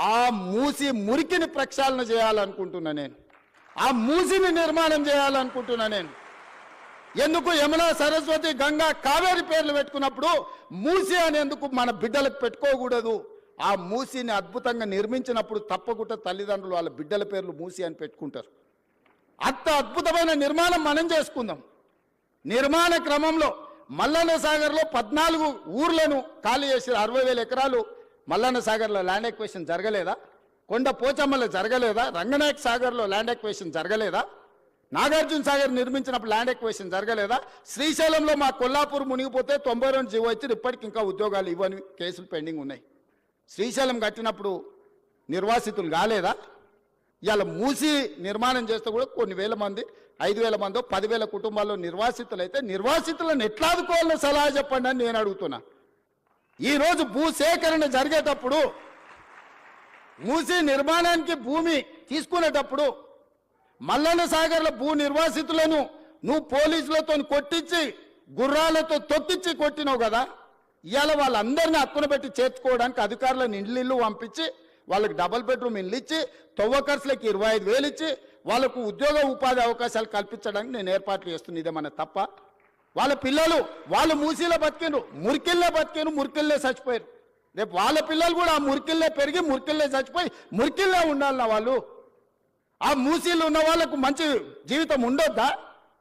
ఆ మూసి మురికిని ప్రక్షాళన చేయాలనుకుంటున్నా నేను. ఆ మూసిని నిర్మాణం చేయాలనుకుంటున్నా నేను. ఎందుకు యమునా, సరస్వతి, గంగా, కావేరి పేర్లు పెట్టుకున్నప్పుడు మూసి అనేందుకు మన బిడ్డలకు పెట్టుకోకూడదు? ఆ మూసిని అద్భుతంగా నిర్మించినప్పుడు తప్పకుండా తల్లిదండ్రులు వాళ్ళ బిడ్డల పేర్లు మూసి అని పెట్టుకుంటారు. అంత అద్భుతమైన నిర్మాణం మనం చేసుకుందాం. నిర్మాణ క్రమంలో మల్లన్న సాగర్లో 14 ఊర్లను ఖాళీ చేసి 60,000 ఎకరాలు మల్లన్న సాగర్లో ల్యాండ్ ఎక్వేషన్ జరగలేదా? కొండ పోచమ్మలో జరగలేదా? రంగనాయక సాగర్లో ల్యాండ్ ఎక్వేషన్ జరగలేదా? నాగార్జున సాగర్ నిర్మించినప్పుడు ల్యాండ్ ఎక్వేషన్ జరగలేదా? శ్రీశైలంలో మా కొల్లాపూర్ మునిగిపోతే 92 జీవో ఇచ్చి ఇప్పటికి ఇంకా ఉద్యోగాలు ఇవ్వని కేసులు పెండింగ్ ఉన్నాయి. శ్రీశైలం కట్టినప్పుడు నిర్వాసితులు కాలేదా? ఇవాళ మూసి నిర్మాణం చేస్తే కూడా కొన్ని వేల మంది 5,000 మందో 10,000 కుటుంబాల్లో నిర్వాసితులు అయితే నిర్వాసితులను ఎట్లా ఆదుకోవాలో సలహా చెప్పండి అని నేను అడుగుతున్నా. ఈరోజు భూసేకరణ జరిగేటప్పుడు మూసి నిర్మాణానికి భూమి తీసుకునేటప్పుడు మల్లన్న సాగర్ల భూ నిర్వాసితులను నువ్వు పోలీసులతో కొట్టించి గుర్రాలతో తొక్కించి కొట్టినావు కదా. ఇవాళ వాళ్ళందరినీ హక్కున పెట్టి చేర్చుకోవడానికి అధికారులను ఇళ్ళు పంపించి వాళ్ళకి డబుల్ బెడ్రూమ్ ఇల్లు ఇచ్చి తవ్వకర్సులకి 25,000 ఇచ్చి వాళ్ళకు ఉద్యోగ ఉపాధి అవకాశాలు కల్పించడానికి నేను ఏర్పాట్లు చేస్తున్నాను. ఇదేమన్నా తప్ప? వాళ్ళ పిల్లలు వాళ్ళు మూసీలో బతికిండ్రు, మురికిల్లే బతికిండ్రు, మురికిల్లే చచ్చిపోయారు. రేపు వాళ్ళ పిల్లలు కూడా ఆ మురికిల్లే పెరిగి మురికిల్లే చచ్చిపోయి మురికిల్లే ఉండాలన్న వాళ్ళు. ఆ మూసీలు ఉన్న వాళ్ళకు మంచి జీవితం ఉండొద్దా?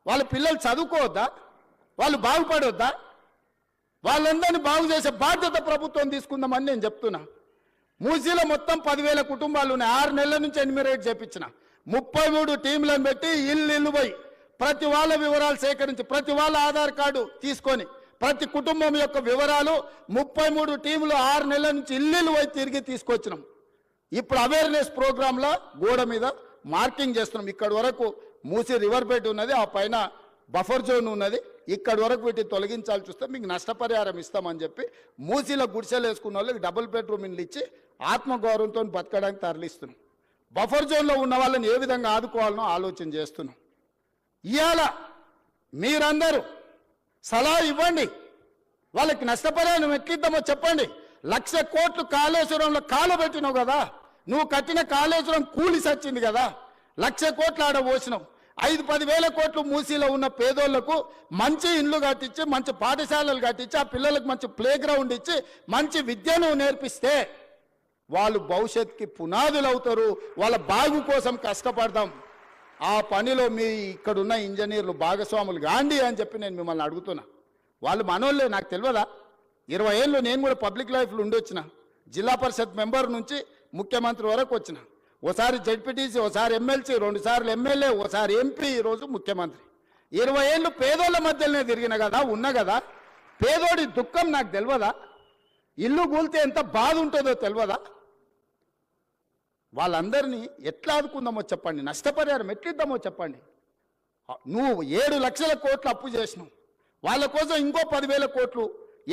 వాళ్ళ పిల్లలు చదువుకోవద్దా? వాళ్ళు బాగుపడొద్దా? వాళ్ళందరినీ బాగు చేసే బాధ్యత ప్రభుత్వం తీసుకుందామని నేను చెప్తున్నా. మూసీలో మొత్తం 10,000 కుటుంబాలు ఉన్నాయి. 6 నెలల నుంచి ఎన్యూమరేట్ చేపించిన 33 టీంలను పెట్టి ఇల్లు పోయి ప్రతి వాళ్ళ వివరాలు సేకరించి ప్రతి వాళ్ళ ఆధార్ కార్డు తీసుకొని ప్రతి కుటుంబం యొక్క వివరాలు 33 టీంలు 6 నెలల నుంచి ఇల్లు పోయి తిరిగి తీసుకొచ్చినాం. ఇప్పుడు అవేర్నెస్ ప్రోగ్రాంలో గోడ మీద మార్కింగ్ చేస్తున్నాం. ఇక్కడి వరకు మూసీ రివర్ బెడ్ ఉన్నది, ఆ పైన బఫర్ జోన్ ఉన్నది. ఇక్కడి వరకు వీటిని తొలగించాల్సి వస్తే మీకు నష్టపరిహారం ఇస్తామని చెప్పి మూసీలో గుడిసెలు వేసుకున్న వాళ్ళకి డబుల్ బెడ్రూమ్ ఇల్లు ఇచ్చి ఆత్మగౌరవంతో బతకడానికి తరలిస్తున్నాం. బఫర్ జోన్లో ఉన్న వాళ్ళని ఏ విధంగా ఆదుకోవాలనో ఆలోచన చేస్తున్నాం. ఇవాళ మీరందరూ సలహా ఇవ్వండి, వాళ్ళకి నష్టపరిహారం ఎట్లిద్దామో చెప్పండి. 1,00,000 కోట్లు కాళేశ్వరంలో కాలబెట్టినావు కదా, నువ్వు కట్టిన కాళేశ్వరం కూలి సచ్చింది కదా, 1,00,000 కోట్లు ఆడ పోసినావు. 5-10 వేల కోట్లు మూసీలో ఉన్న పేదోళ్లకు మంచి ఇండ్లు కట్టించి మంచి పాఠశాలలు కట్టించి ఆ పిల్లలకు మంచి ప్లే గ్రౌండ్ ఇచ్చి మంచి విద్యను నేర్పిస్తే వాళ్ళు భవిష్యత్తుకి పునాదులు అవుతారు. వాళ్ళ బాగు కోసం కష్టపడదాం. ఆ పనిలో మీ ఇక్కడున్న ఇంజనీర్లు భాగస్వాములు గాండి అని చెప్పి నేను మిమ్మల్ని అడుగుతున్నా. వాళ్ళు మనోళ్ళే, నాకు తెలియదా? 20 ఏళ్ళు నేను కూడా పబ్లిక్ లైఫ్లో ఉండొచ్చిన. జిల్లా పరిషత్ మెంబర్ నుంచి ముఖ్యమంత్రి వరకు వచ్చిన. ఓసారి జడ్పీటీసీ, ఓసారి ఎమ్మెల్సీ, 2 సార్లు ఎమ్మెల్యే, ఓసారి ఎంపీ, ఈరోజు ముఖ్యమంత్రి. 20 ఏళ్ళు పేదోళ్ళ మధ్యలోనే తిరిగిన కదా, ఉన్నా కదా. పేదోడి దుఃఖం నాకు తెలియదా? ఇల్లు కూలితే ఎంత బాధ ఉంటుందో తెలియదా? వాళ్ళందరినీ ఎట్లా ఆదుకుందామో చెప్పండి, నష్టపరిహారం ఎట్లిద్దామో చెప్పండి. నువ్వు 7 లక్షల కోట్లు అప్పు చేసినావు, వాళ్ళ కోసం ఇంకో 10,000 కోట్లు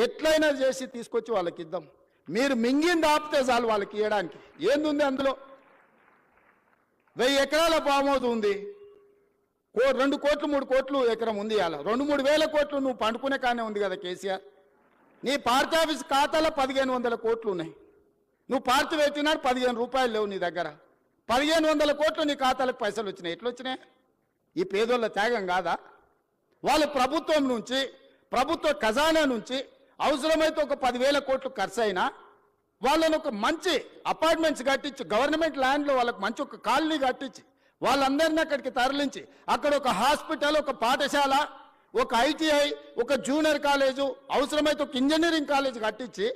ఎట్లయినా చేసి తీసుకొచ్చి వాళ్ళకి ఇద్దాం. మీరు మింగింది ఆపితే చాలు వాళ్ళకి ఇవ్వడానికి. ఏందుంది అందులో? 1000 ఎకరాల ఫామ్ హౌస్ ఉంది, 2 కోట్లు 3 కోట్లు ఎకరం ఉంది. అలా 2-3 వేల కోట్లు నువ్వు పండుకునే కానే ఉంది కదా కేసీఆర్. నీ పార్టీ ఆఫీస్ ఖాతాలో 1,500 కోట్లు ఉన్నాయి. నువ్వు పార్టీ పెట్టినాడు 15 రూపాయలు లేవు నీ దగ్గర. 1,500 కోట్లు నీ ఖాతాలకు పైసలు వచ్చినాయి. ఎట్లా వచ్చినాయి? ఈ పేదోళ్ళ త్యాగం కాదా? వాళ్ళు ప్రభుత్వం నుంచి, ప్రభుత్వ ఖజానా నుంచి అవసరమైతే ఒక 10,000 కోట్లు ఖర్చు అయినా వాళ్ళని ఒక మంచి అపార్ట్మెంట్స్ కట్టించి గవర్నమెంట్ ల్యాండ్లో వాళ్ళకి మంచి ఒక కాలనీ కట్టించి వాళ్ళందరినీ అక్కడికి తరలించి అక్కడ ఒక హాస్పిటల్, ఒక పాఠశాల, ఒక ఐటీఐ, ఒక జూనియర్ కాలేజు, అవసరమైతే ఒక ఇంజనీరింగ్ కాలేజ్ కట్టించి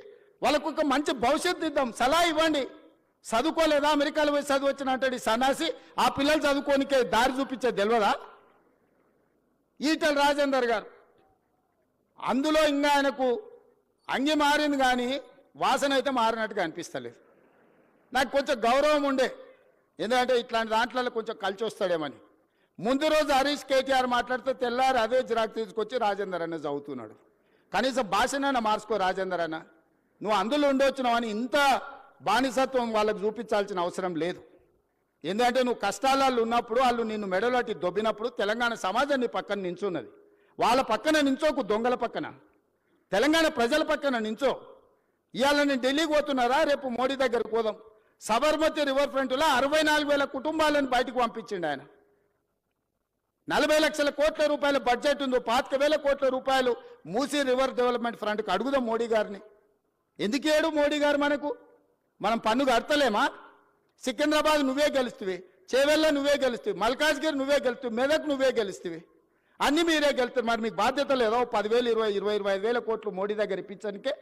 వాళ్ళకు ఒక మంచి భవిష్యత్తు ఇద్దాం. సలహా ఇవ్వండి. చదువుకోలేదా? అమెరికాలో పోయి చదువు వచ్చిన అంటాడు సన్నాసి. ఆ పిల్లలు చదువుకోనికే దారి చూపించే తెలియదా? ఈటెల రాజేందర్ గారు అందులో ఇంకా ఆయనకు అంగి మారింది కానీ వాసన అయితే మారినట్టుగా అనిపిస్తలేదు. నాకు కొంచెం గౌరవం ఉండే, ఎందుకంటే ఇట్లాంటి దాంట్లో కొంచెం కలిసి వస్తాడేమని. ముందు రోజు హరీష్ కేటీఆర్ మాట్లాడితే తెల్లారి అదే జిరాక్ తీసుకొచ్చి రాజేందర్ అన్న చదువుతున్నాడు. కనీసం భాషనైనా మార్చుకో రాజేందర్ అన్న. నువ్వు అందులో ఉండొచ్చినావు అని ఇంత బానిసత్వం వాళ్ళకు చూపించాల్సిన అవసరం లేదు. ఎందుకంటే నువ్వు కష్టాలలో ఉన్నప్పుడు వాళ్ళు నిన్ను మెడలోటి దొబ్బినప్పుడు తెలంగాణ సమాజం నీ పక్కన నించున్నది. వాళ్ళ పక్కన నించోకు, దొంగల పక్కన, తెలంగాణ ప్రజల పక్కన నించో. ఇవాళ నేను ఢిల్లీకి పోతున్నారా, రేపు మోడీ దగ్గరకు పోదాం. సబర్మతి రివర్ ఫ్రంట్లో 64,000 కుటుంబాలను బయటకు పంపించిండు ఆయన. 40 లక్షల కోట్ల రూపాయల బడ్జెట్ ఉందో, 25,000 కోట్ల రూపాయలు మూసీ రివర్ డెవలప్మెంట్ ఫ్రంట్కి అడుగుదాం మోడీ గారిని. ఎందుకు ఏడు మోడీ గారు మనకు? మనం పన్ను కడతలేమా? సికింద్రాబాద్ నువ్వే గెలుస్తువి, చేవెళ్ళ నువ్వే గెలుస్తువి, మల్కాజ్గిరి నువ్వే గెలుస్తువి, మెదక్ నువ్వే గెలుస్తువి, అన్ని మీరే గెలుస్తారు. మరి మీకు బాధ్యత లేదా? 10,000, 20, 25,000 కోట్లు మోడీ దగ్గర ఇప్పించడానికే.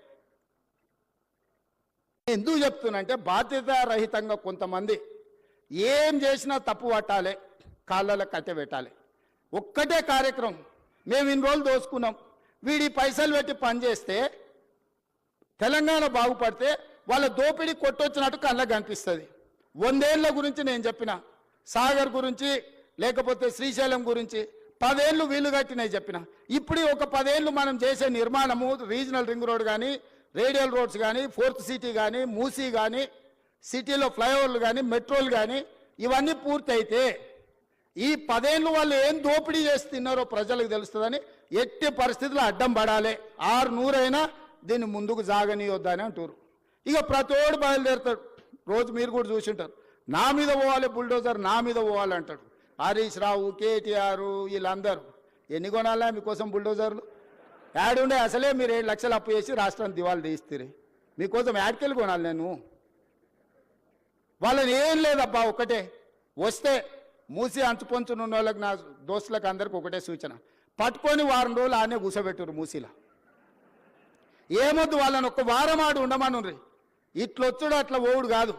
ఎందుకు చెప్తున్నంటే బాధ్యత రహితంగా కొంతమంది ఏం చేసినా తప్పు పట్టాలి, కాళ్ళలో కట్టె పెట్టాలి. ఒక్కటే కార్యక్రమం, మేము ఇన్ని రోజులు దోసుకున్నాం, వీడి పైసలు పెట్టి పనిచేస్తే తెలంగాణ బాగుపడితే వాళ్ళ దోపిడీ కొట్టొచ్చినట్టు కళ్ళకు కనిపిస్తుంది. 100 ఏళ్ళ గురించి నేను చెప్పిన, సాగర్ గురించి లేకపోతే శ్రీశైలం గురించి 10 ఏళ్ళు వీలు కట్టినవి చెప్పిన. ఇప్పుడు ఒక 10 ఏళ్ళు మనం చేసే నిర్మాణము, రీజనల్ రింగ్ రోడ్ కానీ, రేడియల్ రోడ్స్ కానీ, 4th సిటీ కానీ, మూసీ కానీ, సిటీలో ఫ్లైఓవర్లు కానీ, మెట్రోలు కానీ ఇవన్నీ పూర్తి అయితే ఈ 10 ఏళ్ళు వాళ్ళు ఏం దోపిడీ చేసి తిన్నారో ప్రజలకు తెలుస్తుందని ఎట్టి పరిస్థితుల్లో అడ్డం పడాలి. 600 అయినా దీన్ని ముందుకు సాగనీయొద్దని అంటారు. ఇక ప్రతోడు బయలుదేరుతాడు. రోజు మీరు కూడా చూసింటారు, నా మీద పోవాలి బుల్డోజర్, నా మీద పోవాలి అంటాడు. హరీష్ రావు, కేటీఆర్ వీళ్ళందరూ ఎన్ని కొనాలా మీకోసం బుల్డోజర్లు? యాడుండే అసలే మీరు 7 లక్షలు అప్పు చేసి రాష్ట్రాన్ని దివాళి తీస్తారు. మీకోసం యాడ్కెళ్ళి కొనాలి నేను? వాళ్ళని ఏం లేదబ్బా, ఒకటే వస్తే మూసి అంచుపంచునున్న వాళ్ళకి, నా దోస్తులకు అందరికి ఒకటే సూచన, పట్టుకొని వారం రోజులు ఆనే కూసబెట్టురు మూసీలో. ఏమొద్దు, వాళ్ళని ఒక్క వారం ఆడు ఉండమనుండ్రి. ఇట్లొచ్చుడు అట్లా ఓవుడు కాదు,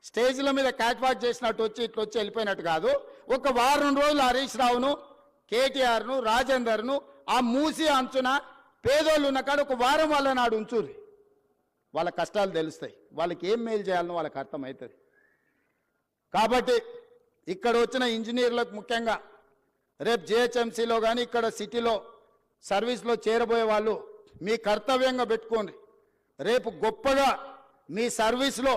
స్టేజ్ల మీద క్యాట్ వాక్ చేసినట్టు వచ్చి ఇట్లొచ్చి వెళ్ళిపోయినట్టు కాదు. ఒక వారం రోజులు హరీష్ రావును, కేటీఆర్ను, రాజేందర్ను ఆ మూసి అంచున పేదోళ్ళు ఉన్న కాడ ఒక వారం వాళ్ళని ఆడు ఉంచుర్రి. వాళ్ళ కష్టాలు తెలుస్తాయి, వాళ్ళకి ఏం మేలు చేయాలనో వాళ్ళకి అర్థమవుతుంది. కాబట్టి ఇక్కడ వచ్చిన ఇంజనీర్లకు ముఖ్యంగా రేపు జిహెచ్ఎంసీలో కానీ ఇక్కడ సిటీలో సర్వీస్లో చేరబోయే వాళ్ళు మీ కర్తవ్యంగా పెట్టుకోండి. రేపు గొప్పగా మీ సర్వీస్లో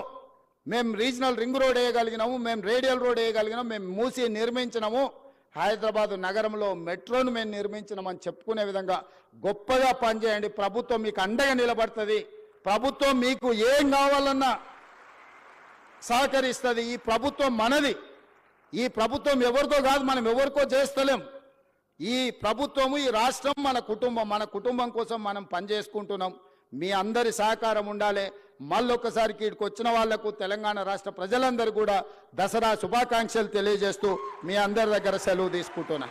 మేము రీజనల్ రింగ్ రోడ్ వేయగలిగినాము, మేము రేడియల్ రోడ్ వేయగలిగినాము, మేము మూసి నిర్మించినాము, హైదరాబాద్ నగరంలో మెట్రోను మేము నిర్మించినామని చెప్పుకునే విధంగా గొప్పగా పనిచేయండి. ప్రభుత్వం మీకు అండగా నిలబడుతుంది. ప్రభుత్వం మీకు ఏం కావాలన్నా సహకరిస్తుంది. ఈ ప్రభుత్వం మనది. ఈ ప్రభుత్వం ఎవరితో కాదు, మనం ఎవరికో చేస్తలేం. ఈ ప్రభుత్వము, ఈ రాష్ట్రం మన కుటుంబం. మన కుటుంబం కోసం మనం పనిచేసుకుంటున్నాం. మీ అందరి సహకారం ఉండాలి. మళ్ళొక్కసారి ఇక్కడికి వచ్చిన వాళ్లకు తెలంగాణ రాష్ట్ర ప్రజలందరూ కూడా దసరా శుభాకాంక్షలు తెలియజేస్తూ మీ అందరి దగ్గర సెలవు తీసుకుంటున్నా.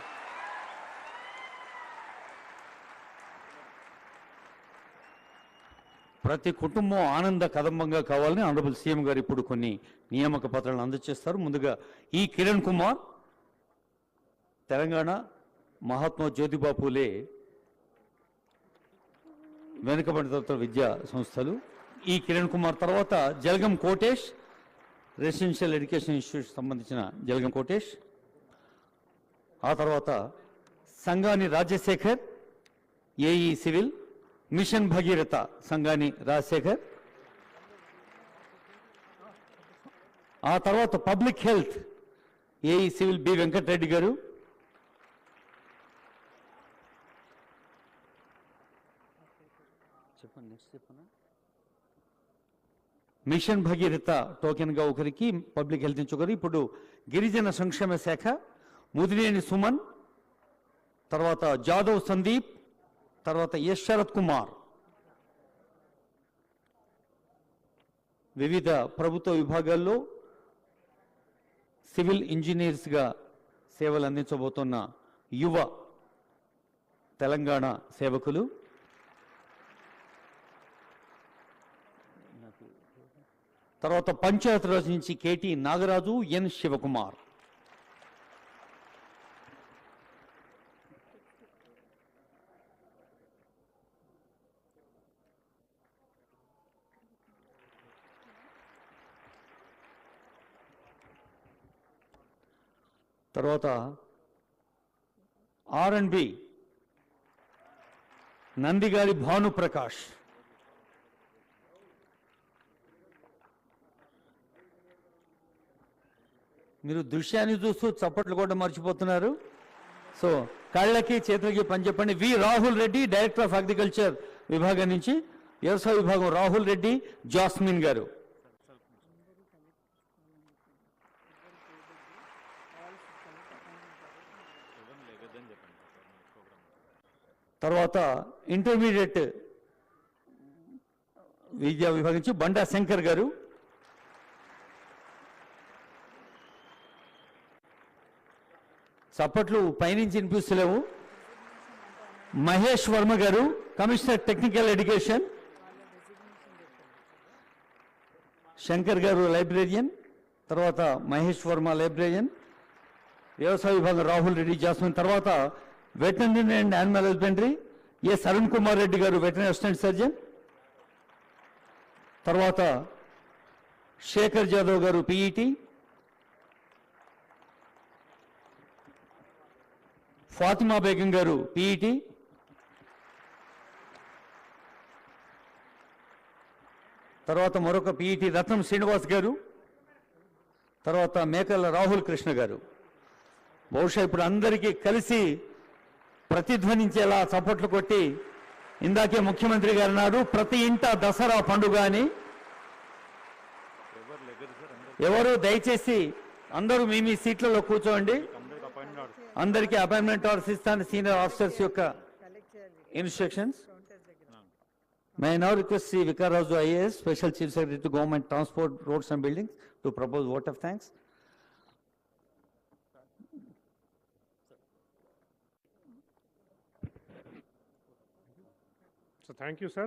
ప్రతి కుటుంబం ఆనంద కదంబంగా కావాలని ఆనరబుల్ సీఎం గారు ఇప్పుడు కొన్ని నియామక పత్రాలను అందజేస్తారు. ముందుగా ఈ కిరణ్ కుమార్, తెలంగాణ మహాత్మా జ్యోతిబా పూలే వెనుకబడిన తరగతుల విద్యా సంస్థలు. ఈ కిరణ్ కుమార్ తర్వాత Jalagam Kotesh, residential education institute సంబంధించిన జలగం కోటేష్. ఆ తర్వాత Sangani Rajasekhar, AE civil, mission Bhagiratha Sangani Rajasekhar. ఆ తర్వాత public health AE civil B Venkatareddy garu. Mission Bhagiratha token గా ఒకరికి, పబ్లిక్ హెల్త్ నుంచి ఒకరు. ఇప్పుడు గిరిజన సంక్షేమ శాఖ ముదినేని సుమన్, తర్వాత జాదవ్ సందీప్, తర్వాత ఎస్ శరత్ కుమార్. వివిధ ప్రభుత్వ విభాగాల్లో సివిల్ ఇంజనీర్స్గా సేవలు అందించబోతున్న యువ తెలంగాణ సేవకులు. తర్వాత పంచాయతీరాజ్ నుంచి కేటీ నాగరాజు, ఎన్ శివకుమార్. తర్వాత R&B నందిగారి భానుప్రకాష్. మీరు దృశ్యాన్ని చూస్తూ చప్పట్లు కూడా మర్చిపోతున్నారు. సో కళ్ళకి చేతులకి పని చెప్పండి. V Rahul Reddy, director of agriculture విభాగం నుంచి, వ్యవసాయ విభాగం రాహుల్ రెడ్డి, జాస్మిన్ గారు. తర్వాత ఇంటర్మీడియట్ విద్యా విభాగం నుంచి బండా శంకర్ గారు. చప్పట్లు పైనుంచి వినిపిస్తలేవు. మహేష్ వర్మ గారు, కమిషనర్ టెక్నికల్ ఎడ్యుకేషన్. శంకర్ గారు లైబ్రేరియన్, తర్వాత మహేష్ వర్మ లైబ్రేరియన్. వ్యవసాయ విభాగం రాహుల్ రెడ్డి జాస్మిన్, తర్వాత veterinary and animal husbandry S Arun Kumar Reddy garu veterinary assistant surgeon, తర్వాత శేఖర్ జాదవ్ గారు పీఈటీ, ఫాతిమా బేగం గారు పీఈటీ, తర్వాత మరొక పీఈటీ రత్నం శ్రీనివాస్ గారు, తర్వాత మేకల రాహుల్ కృష్ణ గారు. బహుశా ఇప్పుడు అందరికీ కలిసి ప్రతిధ్వనించేలా చప్పట్లు కొట్టి, ఇందాకే ముఖ్యమంత్రి గారు అన్నారు ప్రతి ఇంట దసరా పండుగ అని. ఎవరు దయచేసి అందరూ మీ సీట్లలో కూర్చోండి. అందరికీ అపాయింట్మెంట్ ఆర్డర్స్ ఇస్తాను, సీనియర్ ఆఫీసర్స్ యొక్క instructions. May I now request Sri Vikar Raju IAS, Special Chief Secretary to Government Transport, Roads and Buildings, to propose vote of thanks. So thank you, sir.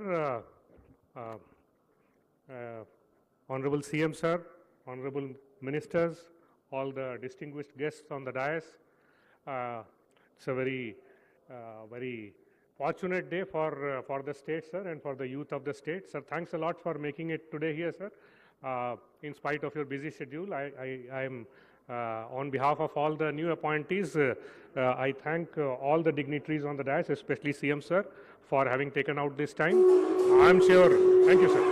Honorable CM, sir, honorable ministers, all the distinguished guests on the dais. It's a very fortunate day for the state, sir, and for the youth of the state. Sir, thanks a lot for making it today here, sir. In spite of your busy schedule, I am on behalf of all the new appointees, I thank all the dignitaries on the dais, especially CM, sir, for having taken out this time. I'm sure. Thank you, sir.